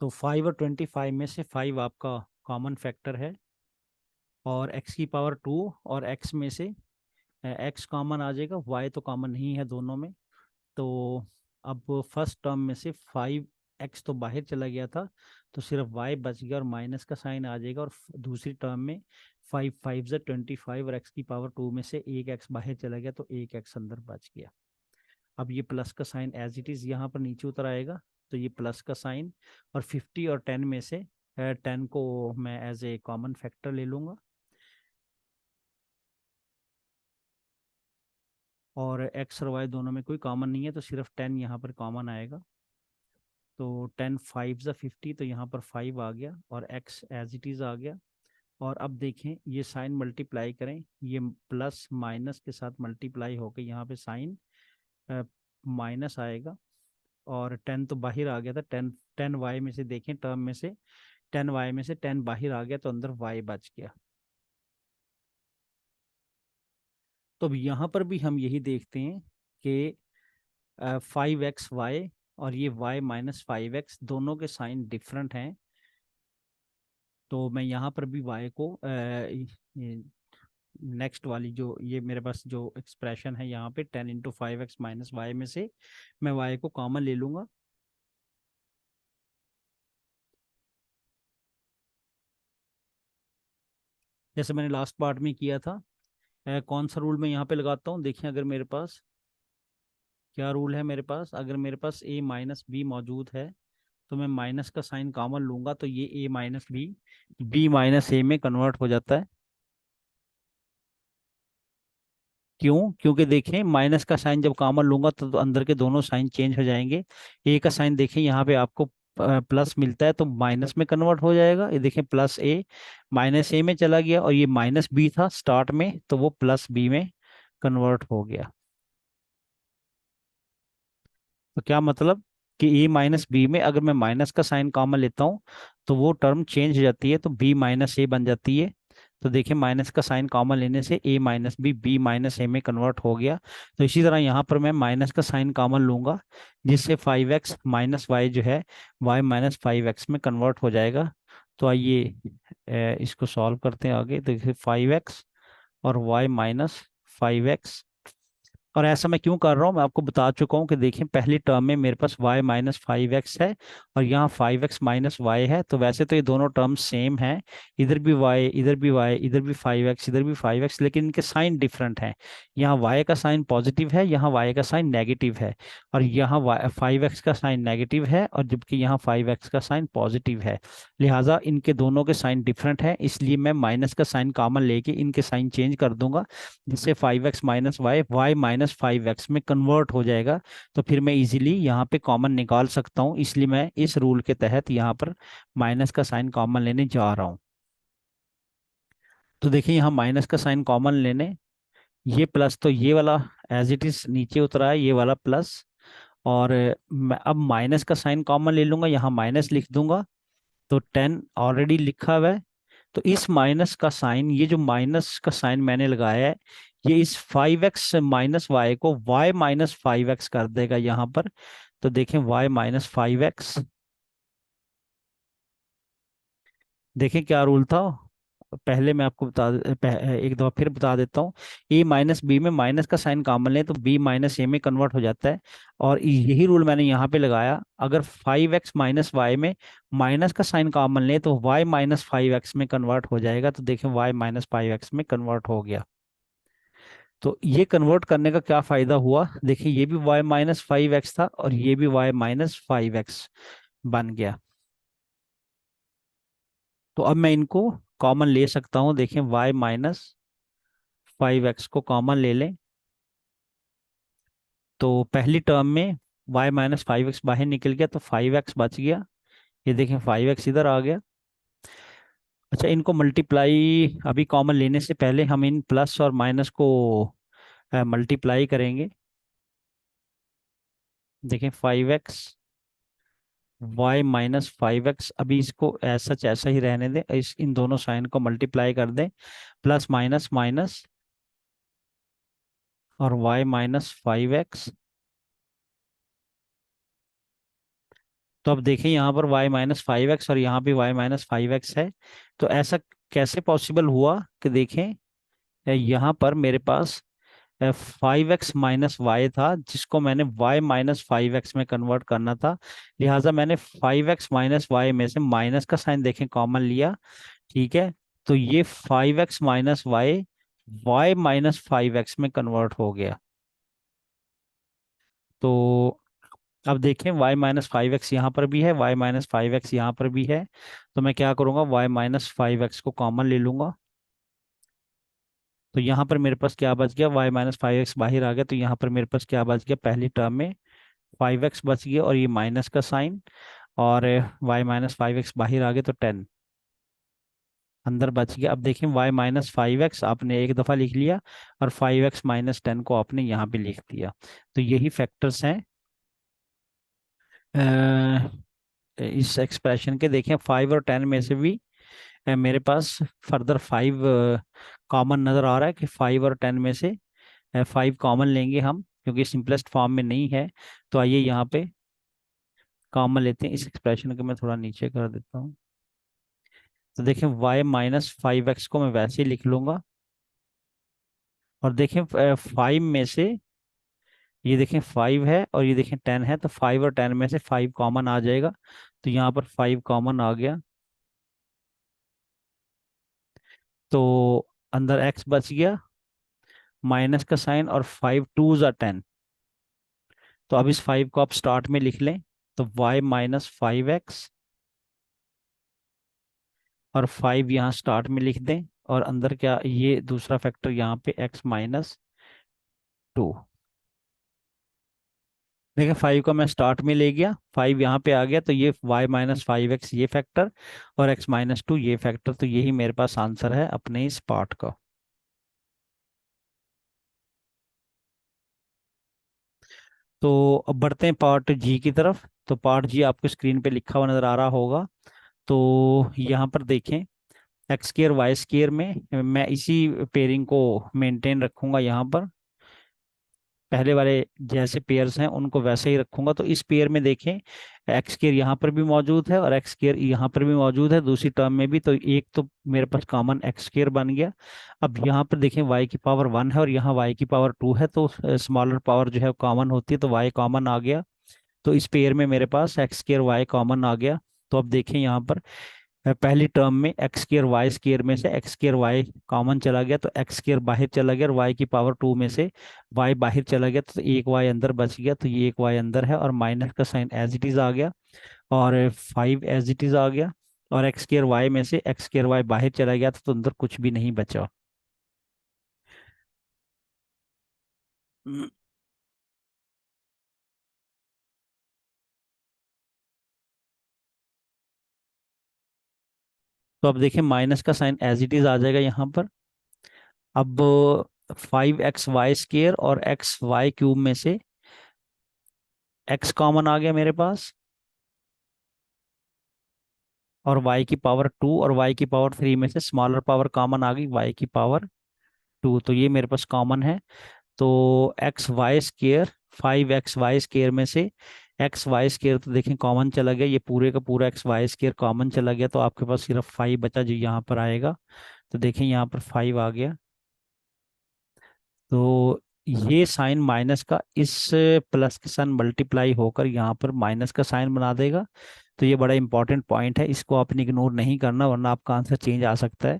तो 5 और 25 में से 5 आपका कॉमन फैक्टर है, और x की पावर 2 और x में से x कॉमन आ जाएगा, y तो कॉमन नहीं है दोनों में। तो अब फर्स्ट टर्म में से 5x तो बाहर चला गया था, तो सिर्फ y बच गया और माइनस का साइन आ जाएगा। और दूसरी टर्म में 5 5 से 25 और x की पावर 2 में से एक x बाहर चला गया, तो एक x अंदर बच गया। अब ये प्लस का साइन एज इट इज़ यहाँ पर नीचे उतर आएगा, तो ये प्लस का साइन, और 50 और 10 में से 10 को मैं एज ए कॉमन फैक्टर ले लूँगा, और x और y दोनों में कोई कॉमन नहीं है, तो सिर्फ 10 यहाँ पर कॉमन आएगा। तो 10 5 ज़ा 50, तो यहाँ पर 5 आ गया और x एज इट इज़ आ गया। और अब देखें ये साइन मल्टीप्लाई करें, ये प्लस माइनस के साथ मल्टीप्लाई होकर यहाँ पे साइन माइनस आएगा, और 10 तो बाहर आ गया था, 10 वाई में से देखें टर्म में से 10 वाई में से 10 बाहर आ गया, तो अंदर वाई बच गया। तो अब यहाँ पर भी हम यही देखते हैं कि 5xy और ये y माइनस 5x दोनों के साइन डिफरेंट हैं। तो मैं यहाँ पर भी y को नेक्स्ट वाली जो ये मेरे पास जो एक्सप्रेशन है यहाँ पे 10 इंटू 5x माइनस वाई में से मैं y को कॉमन ले लूँगा। जैसे मैंने लास्ट पार्ट में किया था, कौन सा रूल मैं यहाँ पे लगाता हूँ, देखिए अगर मेरे पास क्या रूल है, मेरे पास अगर मेरे पास a माइनस बी मौजूद है, तो मैं माइनस का साइन कॉमन लूंगा, तो ये a माइनस बी माइनस ए में कन्वर्ट हो जाता है। क्यों, क्योंकि देखें माइनस का साइन जब कॉमन लूंगा तो अंदर के दोनों साइन चेंज हो जाएंगे। ए का साइन देखें यहाँ पे आपको प्लस मिलता है तो माइनस में कन्वर्ट हो जाएगा। ये देखें प्लस ए माइनस ए में चला गया, और ये माइनस बी था स्टार्ट में तो वो प्लस बी में कन्वर्ट हो गया। तो क्या मतलब कि ए माइनस बी में अगर मैं माइनस का साइन कॉमन लेता हूँ तो वो टर्म चेंज हो जाती है, तो बी माइनस ए बन जाती है। तो देखिए माइनस का साइन कॉमन लेने से ए माइनस बी माइनस ए में कन्वर्ट हो गया। तो इसी तरह यहाँ पर मैं माइनस का साइन कॉमन लूंगा, जिससे 5x माइनस वाई जो है y माइनस 5x में कन्वर्ट हो जाएगा। तो आइए इसको सॉल्व करते हैं आगे। तो देखिए 5x और y माइनस 5x। और ऐसा मैं क्यों कर रहा हूँ मैं आपको बता चुका हूँ कि देखिए पहली टर्म में मेरे पास y माइनस 5x है और यहाँ 5x माइनस वाई है। तो वैसे तो ये दोनों टर्म सेम हैं, इधर भी y इधर भी y इधर भी 5x इधर भी 5x, लेकिन इनके साइन डिफरेंट हैं। यहाँ y का साइन पॉजिटिव है, यहाँ y का साइन नेगेटिव है, और यहाँ 5x का साइन नेगेटिव है और जबकि यहाँ 5x का साइन पॉजिटिव है। लिहाजा इनके दोनों के साइन डिफरेंट हैं, इसलिए मैं माइनस का साइन कॉमन लेके इनके साइन चेंज कर दूंगा, जिससे 5x minus Y Y minus 5x में कन्वर्ट हो जाएगा। तो फिर मैं इजीली यहाँ पे कॉमन निकाल सकता हूँ, इसलिए मैं इस रूल के तहत यहाँ पर माइनस का साइन कॉमन लेने जा रहा हूँ। तो देखिए यहाँ माइनस का साइन कॉमन लेने, ये प्लस तो ये वाला एज इट इज नीचे उतरा है, ये वाला प्लस। और मैं अब माइनस का साइन कॉमन ले लूंगा, यहाँ माइनस लिख दूंगा। तो 10 ऑलरेडी लिखा हुआ है। तो इस माइनस का साइन, ये जो माइनस का साइन मैंने लगाया है, ये इस 5x माइनस वाई को y माइनस 5x कर देगा यहाँ पर। तो देखें y माइनस 5x, देखें क्या रूल था। पहले मैं आपको एक दफा फिर बता देता हूँ। a माइनस बी में माइनस का साइन कॉमन लें तो b माइनस ए में कन्वर्ट हो जाता है, और यही रूल मैंने यहाँ पे लगाया। अगर 5x माइनस वाई में माइनस का साइन कॉमन लें तो y माइनस 5x में कन्वर्ट हो जाएगा। तो देखें y माइनस 5x में कन्वर्ट हो गया। तो ये कन्वर्ट करने का क्या फायदा हुआ, देखिए ये भी y माइनस 5x था और ये भी y माइनस 5x बन गया। तो अब मैं इनको कॉमन ले सकता हूँ, देखें y माइनस 5x को कॉमन ले लें। तो पहली टर्म में y माइनस 5x बाहर निकल गया तो 5x बच गया। ये देखें 5x इधर आ गया। अच्छा, इनको मल्टीप्लाई अभी कॉमन लेने से पहले हम इन प्लस और माइनस को मल्टीप्लाई करेंगे। देखें 5x y माइनस 5x, अभी इसको ऐसा ही रहने दें, इन दोनों साइन को मल्टीप्लाई कर दें, प्लस माइनस माइनस और y माइनस 5x। तो अब देखें यहाँ पर y माइनस 5x और यहाँ भी y माइनस 5x है। तो ऐसा कैसे पॉसिबल हुआ कि देखें यहाँ पर मेरे पास 5x माइनस वाई था, जिसको मैंने y माइनस 5x में कन्वर्ट करना था। लिहाजा मैंने 5x माइनस वाई में से माइनस का साइन देखें कॉमन लिया, ठीक है। तो ये 5x minus y y minus 5x में कन्वर्ट हो गया। तो अब देखें y माइनस 5x यहाँ पर भी है, y माइनस 5x यहाँ पर भी है। तो मैं क्या करूँगा, y माइनस 5x को कॉमन ले लूंगा। तो यहाँ पर मेरे पास क्या बच गया, y माइनस 5x बाहर आ गया, तो यहाँ पर मेरे पास क्या बच गया, पहली टर्म में 5x बच गया और ये माइनस का साइन, और y माइनस 5x बाहर आ गया तो 10 अंदर बच गया। अब देखें y माइनस 5x आपने एक दफ़ा लिख लिया और 5x माइनस 10 को आपने यहाँ पे लिख दिया। तो यही फैक्टर्स हैं इस एक्सप्रेशन के। देखें 5 और 10 में से भी मेरे पास फर्दर 5 कॉमन नज़र आ रहा है कि 5 और 10 में से 5 कॉमन लेंगे हम, क्योंकि सिंपलेस्ट फॉर्म में नहीं है। तो आइए यहाँ पे कॉमन लेते हैं। इस एक्सप्रेशन को मैं थोड़ा नीचे कर देता हूँ। तो देखें y माइनस 5x को मैं वैसे ही लिख लूंगा, और देखें 5 में से, ये देखें 5 है और ये देखें 10 है, तो 5 और 10 में से 5 कॉमन आ जाएगा। तो यहाँ पर 5 कॉमन आ गया, तो अंदर x बच गया, माइनस का साइन, और 5 टू ज़ा 10। तो अब इस 5 को आप स्टार्ट में लिख लें, तो y माइनस 5x और 5 यहाँ स्टार्ट में लिख दें, और अंदर क्या, ये दूसरा फैक्टर यहाँ पे x माइनस 2। देखिए 5 का मैं स्टार्ट में ले गया, 5 यहाँ पे आ गया, तो ये y-5x ये फैक्टर और x-2 ये फैक्टर, तो यही मेरे पास आंसर है अपने इस पार्ट का। तो अब बढ़ते हैं पार्ट जी की तरफ। तो पार्ट जी आपको स्क्रीन पे लिखा हुआ नजर आ रहा होगा। तो यहाँ पर देखें, एक्स स्केयर वाई स्केयर में मैं इसी पेयरिंग को मेंटेन रखूंगा। यहाँ पर पहले वाले जैसे पेयर्स हैं उनको वैसे ही रखूंगा। तो इस पेयर में देखें, एक्स स्केयर यहाँ पर भी मौजूद है और एक्स स्केयर यहाँ पर भी मौजूद है दूसरी टर्म में भी। तो एक तो मेरे पास कॉमन एक्स स्केयर बन गया। अब यहाँ पर देखें वाई की पावर 1 है और यहाँ वाई की पावर 2 है, तो स्मॉलर पावर जो है कॉमन होती है, तो वाई कॉमन आ गया। तो इस पेयर में मेरे पास एक्स स्केयर वाई कॉमन आ गया। तो अब देखें यहाँ पर पहली टर्म में एक्स स्केयर वाई स्केयर में से एक्स स्केयर वाई कॉमन चला गया, तो एक्स स्केयर बाहर चला गया और वाई की पावर 2 में से वाई बाहर चला गया, तो एक वाई अंदर बच गया। तो ये एक वाई अंदर है और माइनस का साइन एज इट इज आ गया और 5 एज इट इज आ गया। और एक्स स्केयर वाई में से एक्स स्केयर वाई बाहर चला गया, तो अंदर कुछ भी नहीं बचा। हम्म, तो अब देखें माइनस का साइन एज इट इज आ जाएगा यहाँ पर। अब 5xy स्केयर और xy क्यूब में से x कॉमन आ गया मेरे पास, और y की पावर 2 और y की पावर 3 में से स्मॉलर पावर कॉमन आ गई, y की पावर 2, तो ये मेरे पास कॉमन है। तो xy स्केयर 5xy स्केयर में से xy स्केयर तो देखें कॉमन चला गया, ये पूरे का पूरा xy स्केयर कॉमन चला गया, तो आपके पास सिर्फ 5 बचा जो यहाँ पर आएगा। तो देखें यहाँ पर 5 आ गया। तो ये साइन माइनस का इस प्लस के साथ मल्टीप्लाई होकर यहाँ पर माइनस का साइन बना देगा। तो ये बड़ा इंपॉर्टेंट पॉइंट है, इसको आपने इग्नोर नहीं करना वरना आपका आंसर चेंज आ सकता है।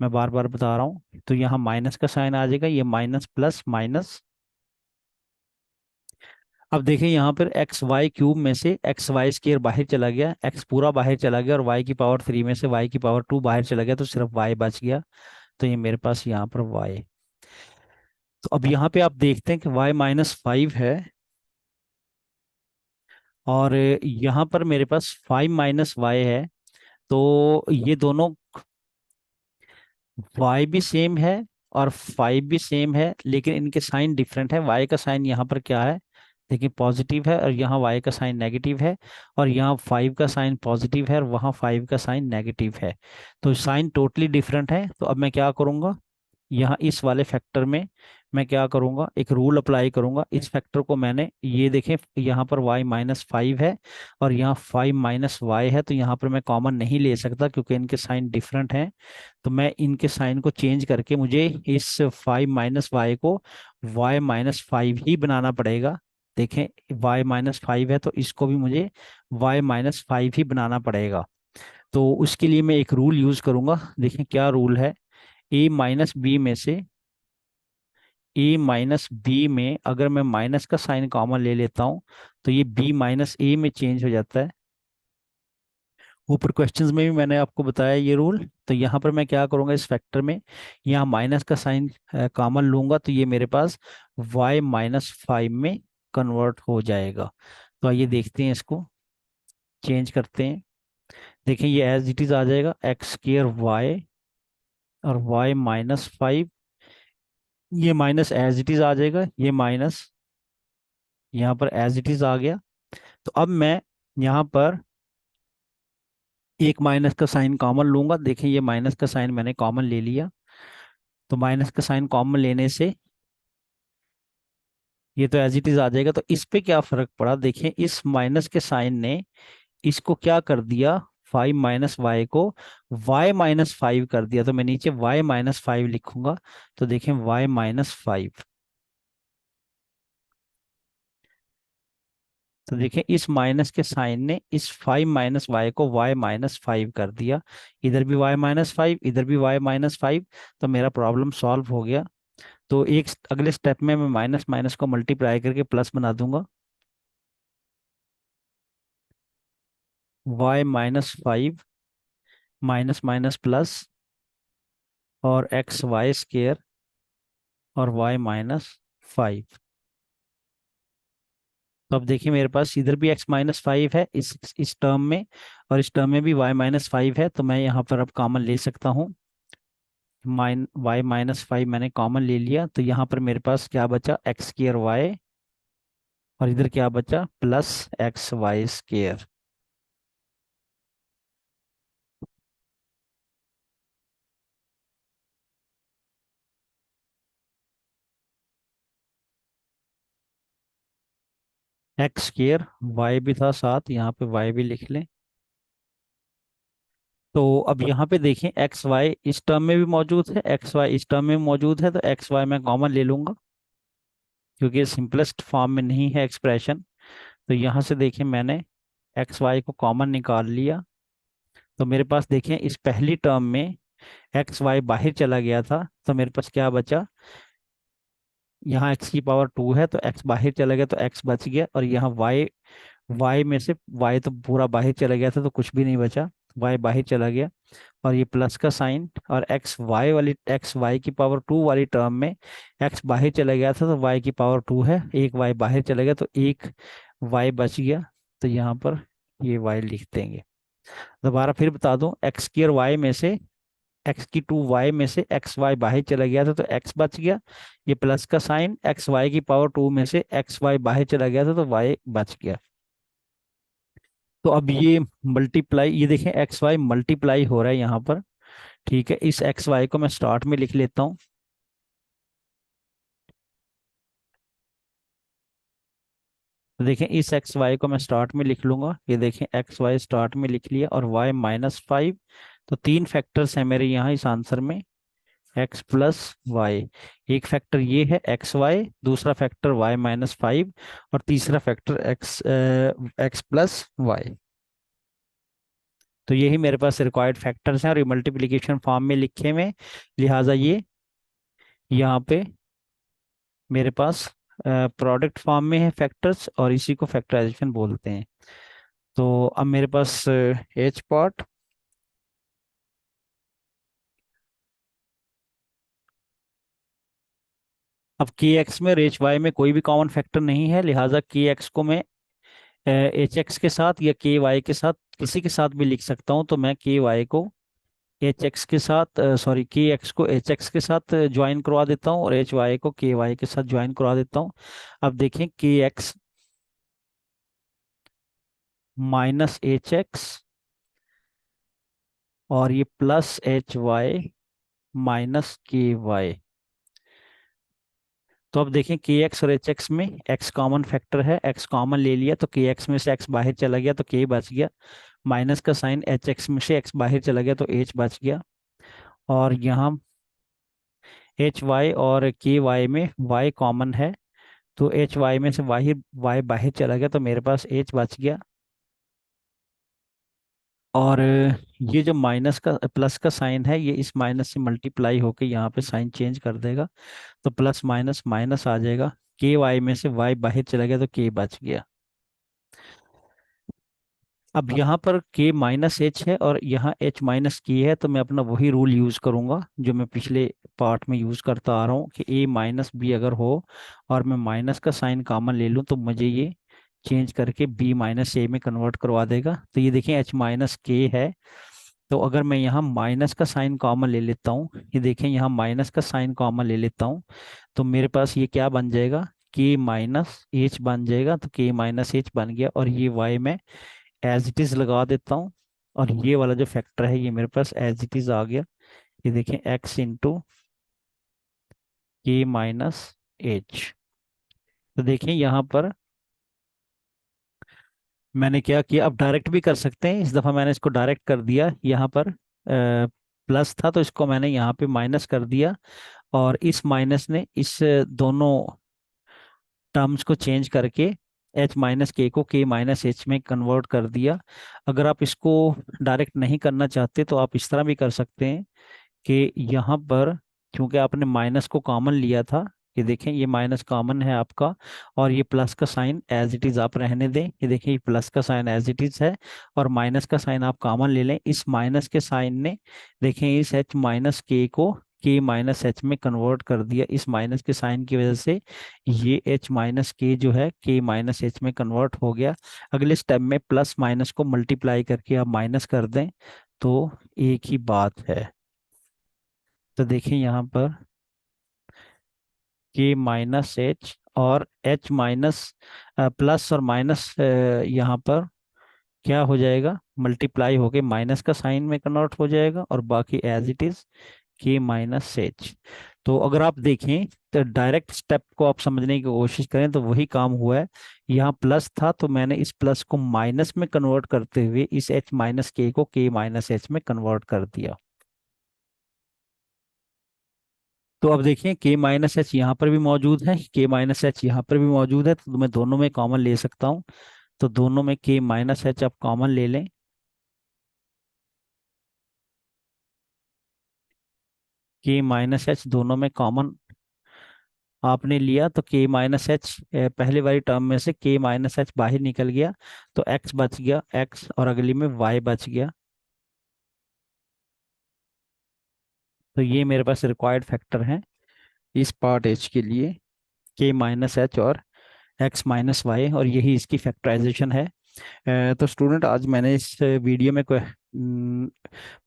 मैं बार बार बता रहा हूँ। तो यहाँ माइनस का साइन आ जाएगा, ये माइनस प्लस माइनस। अब देखें यहाँ पर xy क्यूब में से xy स्केयर बाहर चला गया, x पूरा बाहर चला गया और y की पावर 3 में से y की पावर 2 बाहर चला गया, तो सिर्फ y बच गया। तो ये मेरे पास यहाँ पर y। तो अब यहाँ पे आप देखते हैं कि y-5 है और यहाँ पर मेरे पास 5 - y है। तो ये दोनों y भी सेम है और 5 भी सेम है, लेकिन इनके साइन डिफरेंट है। y का साइन यहाँ पर क्या है, देखिए पॉजिटिव है, और यहाँ y का साइन नेगेटिव है। और यहाँ 5 का साइन पॉजिटिव है और वहाँ 5 का साइन नेगेटिव है। तो साइन टोटली डिफरेंट है। तो अब मैं क्या करूँगा, यहाँ इस वाले फैक्टर में मैं क्या करूंगा, एक रूल अप्लाई करूंगा। इस फैक्टर को मैंने, ये देखें यहाँ पर y-5 है और यहाँ 5 - y है, तो यहाँ पर मैं कॉमन नहीं ले सकता क्योंकि इनके साइन डिफरेंट हैं। तो मैं इनके साइन को चेंज करके मुझे इस 5 - y को y-5 ही बनाना पड़ेगा। देखें y-5 है तो इसको भी मुझे y-5 ही बनाना पड़ेगा। तो उसके लिए मैं एक रूल यूज करूंगा। देखें क्या रूल है, a - b में अगर मैं माइनस का साइन कॉमन ले लेता हूं तो ये b - a में चेंज हो जाता है। ऊपर क्वेश्चंस में भी मैंने आपको बताया ये रूल। तो यहाँ पर मैं क्या करूँगा, इस फैक्टर में यहाँ माइनस का साइन कॉमन लूंगा, तो ये मेरे पास y-5 में कन्वर्ट हो जाएगा। तो आइए देखते हैं, इसको चेंज करते हैं। देखें ये एज इट इज आ जाएगा, एक्स स्केयर वाई और y-5, ये माइनस एज इट इज आ जाएगा, ये माइनस यहाँ पर एज इट इज आ गया। तो अब मैं यहाँ पर एक माइनस का साइन कॉमन लूंगा। देखिए ये माइनस का साइन मैंने कॉमन ले लिया। तो माइनस का साइन कॉमन लेने से ये तो एज इट इज आ जाएगा। तो इस पे क्या फर्क पड़ा, देखें इस माइनस के साइन ने इसको क्या कर दिया, 5 - y को y-5 कर दिया। तो मैं नीचे y-5 लिखूंगा। तो देखें y-5। तो देखिए इस माइनस के साइन ने इस 5 - y को y-5 कर दिया। इधर भी y-5, इधर भी y-5। तो मेरा प्रॉब्लम सॉल्व हो गया। तो एक अगले स्टेप में मैं माइनस माइनस को मल्टीप्लाई करके प्लस बना दूंगा। y-5 माइनस माइनस प्लस और xy स्केयर और y-5। तो अब देखिए मेरे पास इधर भी x-5 है इस टर्म में, और इस टर्म में भी y-5 है, तो मैं यहाँ पर अब कॉमन ले सकता हूँ। y-5 मैंने कॉमन ले लिया, तो यहाँ पर मेरे पास क्या बचा, x² y, और इधर क्या बचा, +xy²। x² y भी था साथ, यहाँ पे y भी लिख लें। तो अब यहाँ पे देखें एक्स वाई इस टर्म में भी मौजूद है, एक्स वाई इस टर्म में भी मौजूद है, तो एक्स वाई मैं कॉमन ले लूंगा क्योंकि सिंपलेस्ट फॉर्म में नहीं है एक्सप्रेशन। तो यहाँ से देखें मैंने एक्स वाई को कॉमन निकाल लिया, तो मेरे पास देखें इस पहली टर्म में एक्स वाई बाहर चला गया था, तो मेरे पास क्या बचा, यहाँ x⁻² है तो x बाहर चला गया तो x बच गया, और यहाँ y में से y तो पूरा बाहर चला गया था तो कुछ भी नहीं बचा, y बाहर चला गया, और ये प्लस का साइन, और x y की पावर 2 वाली टर्म में x बाहर चला गया था तो y की पावर 2 है, एक y बाहर चला गया तो एक y बच गया, तो यहाँ पर ये y लिख देंगे। दोबारा फिर बता दूं, x² y में से एक्स वाई बाहर चला गया था तो x बच गया, ये प्लस का साइन, x y की पावर 2 में से एक्स वाई बाहर चला गया था तो y बच गया। तो अब ये मल्टीप्लाई, ये देखें एक्स वाई मल्टीप्लाई हो रहा है यहाँ पर, ठीक है। इस एक्स वाई को मैं स्टार्ट में लिख लेता हूँ, तो देखें इस एक्स वाई को मैं स्टार्ट में लिख लूंगा, ये देखें एक्स वाई स्टार्ट में लिख लिया, और y-5, तो तीन फैक्टर्स हैं मेरे यहाँ इस आंसर में, x+y। एक फैक्टर ये है xy, दूसरा फैक्टर y-5, और तीसरा फैक्टर x+y। तो यही मेरे पास रिक्वायर्ड फैक्टर्स हैं, और ये मल्टीप्लिकेशन फॉर्म में लिखे हुए, लिहाजा ये यहाँ पे मेरे पास प्रोडक्ट फॉर्म में है फैक्टर्स, और इसी को फैक्टराइजेशन बोलते हैं। तो अब मेरे पास एच पार्ट, अब के एक्स में और एच वाई में कोई भी कॉमन फैक्टर नहीं है, लिहाजा के एक्स को मैं एच एक्स के साथ या के वाई के साथ किसी के साथ भी लिख सकता हूँ, तो मैं के वाई को एच एक्स के साथ, सॉरी के एक्स को एच एक्स के साथ ज्वाइन करवा देता हूँ, और एच वाई को के वाई के साथ ज्वाइन करवा देता हूँ। अब देखें के एक्स -HX, और ये +HY-KY। तो अब देखें के एक्स और एच एक्स में एक्स कॉमन फैक्टर है, एक्स कॉमन ले लिया तो के एक्स में से एक्स बाहर चला गया तो के बच गया, माइनस का साइन, एच एक्स में से एक्स बाहर चला गया तो एच बच गया, और यहाँ एच वाई और के वाई में वाई कॉमन है, तो एच वाई में से वाई बाहर चला गया तो मेरे पास एच बच गया, और ये जो माइनस का प्लस का साइन है ये इस माइनस से मल्टीप्लाई होके यहाँ पे साइन चेंज कर देगा, तो प्लस माइनस माइनस आ जाएगा, के वाई में से वाई बाहर चला गया तो के बच गया। अब यहाँ पर k-h है और यहाँ h-k है, तो मैं अपना वही रूल यूज करूंगा जो मैं पिछले पार्ट में यूज करता आ रहा हूँ कि a-b अगर हो और मैं माइनस का साइन कॉमन ले लूँ तो मुझे ये चेंज करके b-a में कन्वर्ट करवा देगा। तो ये देखें h-k है, तो अगर मैं यहाँ माइनस का साइन कॉमन ले लेता हूँ, ये देखें यहाँ माइनस का साइन कॉमन ले लेता हूँ, तो मेरे पास ये क्या बन जाएगा, k-h बन जाएगा, तो k-h बन गया, और ये y में एज इट इज लगा देता हूँ, और ये वाला जो फैक्टर है ये मेरे पास एज इट इज आ गया। ये देखें x × k-h। तो देखें यहाँ पर मैंने क्या किया, अब डायरेक्ट भी कर सकते हैं, इस दफ़ा मैंने इसको डायरेक्ट कर दिया, यहाँ पर प्लस था तो इसको मैंने यहाँ पे माइनस कर दिया, और इस माइनस ने इस दोनों टर्म्स को चेंज करके h-k को k-h में कन्वर्ट कर दिया। अगर आप इसको डायरेक्ट नहीं करना चाहते तो आप इस तरह भी कर सकते हैं कि यहाँ पर क्योंकि आपने माइनस को कॉमन लिया था, ये देखें ये माइनस कॉमन है आपका, और ये प्लस का साइन एज इट इज आप रहने दें, ये देखें ये प्लस का साइन एज इट इज है, और माइनस का साइन आप कॉमन ले लें, इस माइनस के साइन ने देखें इस h-k को के माइनस एच में कन्वर्ट कर दिया इस माइनस के साइन की वजह से। ये एच माइनस के जो है के माइनस एच में कन्वर्ट हो गया। अगले स्टेप में प्लस माइनस को मल्टीप्लाई करके आप माइनस कर दें तो एक ही बात है। तो देखिए यहाँ पर के माइनस एच और एच माइनस प्लस और माइनस यहाँ पर क्या हो जाएगा, मल्टीप्लाई होके माइनस का साइन में कन्वर्ट हो जाएगा और बाकी एज इट इज के माइनस एच। तो अगर आप देखें तो डायरेक्ट स्टेप को आप समझने की कोशिश करें तो वही काम हुआ है। यहाँ प्लस था तो मैंने इस प्लस को माइनस में कन्वर्ट करते हुए इस एच माइनस के को के माइनस एच में कन्वर्ट कर दिया। तो अब देखिए के माइनस एच यहाँ पर भी मौजूद है, के माइनस एच यहाँ पर भी मौजूद है, तो मैं दोनों में कॉमन ले सकता हूँ। तो दोनों में के माइनस एच आप कॉमन ले लें। के माइनस एच दोनों में कॉमन आपने लिया तो के माइनस एच पहले वाली टर्म में से के माइनस एच बाहर निकल गया तो एक्स बच गया एक्स और अगली में वाई बच गया। तो ये मेरे पास रिक्वायर्ड फैक्टर हैं इस पार्ट एच के लिए, के माइनस एच और एक्स माइनस वाई, और यही इसकी फैक्टराइजेशन है। तो स्टूडेंट आज मैंने इस वीडियो में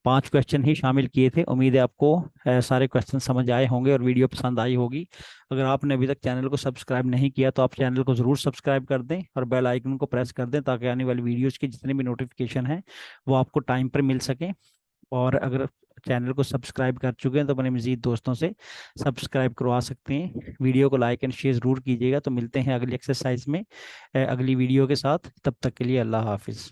5 क्वेश्चन ही शामिल किए थे। उम्मीद है आपको सारे क्वेश्चन समझ आए होंगे और वीडियो पसंद आई होगी। अगर आपने अभी तक चैनल को सब्सक्राइब नहीं किया तो आप चैनल को ज़रूर सब्सक्राइब कर दें और बेल आइकन को प्रेस कर दें ताकि आने वाली वीडियोज़ की जितने भी नोटिफिकेशन हैं वो आपको टाइम पर मिल सकें। और अगर चैनल को सब्सक्राइब कर चुके हैं तो अपने मज़ीद दोस्तों से सब्सक्राइब करवा सकते हैं। वीडियो को लाइक एंड शेयर ज़रूर कीजिएगा। तो मिलते हैं अगली एक्सरसाइज में अगली वीडियो के साथ। तब तक के लिए अल्लाह हाफिज़।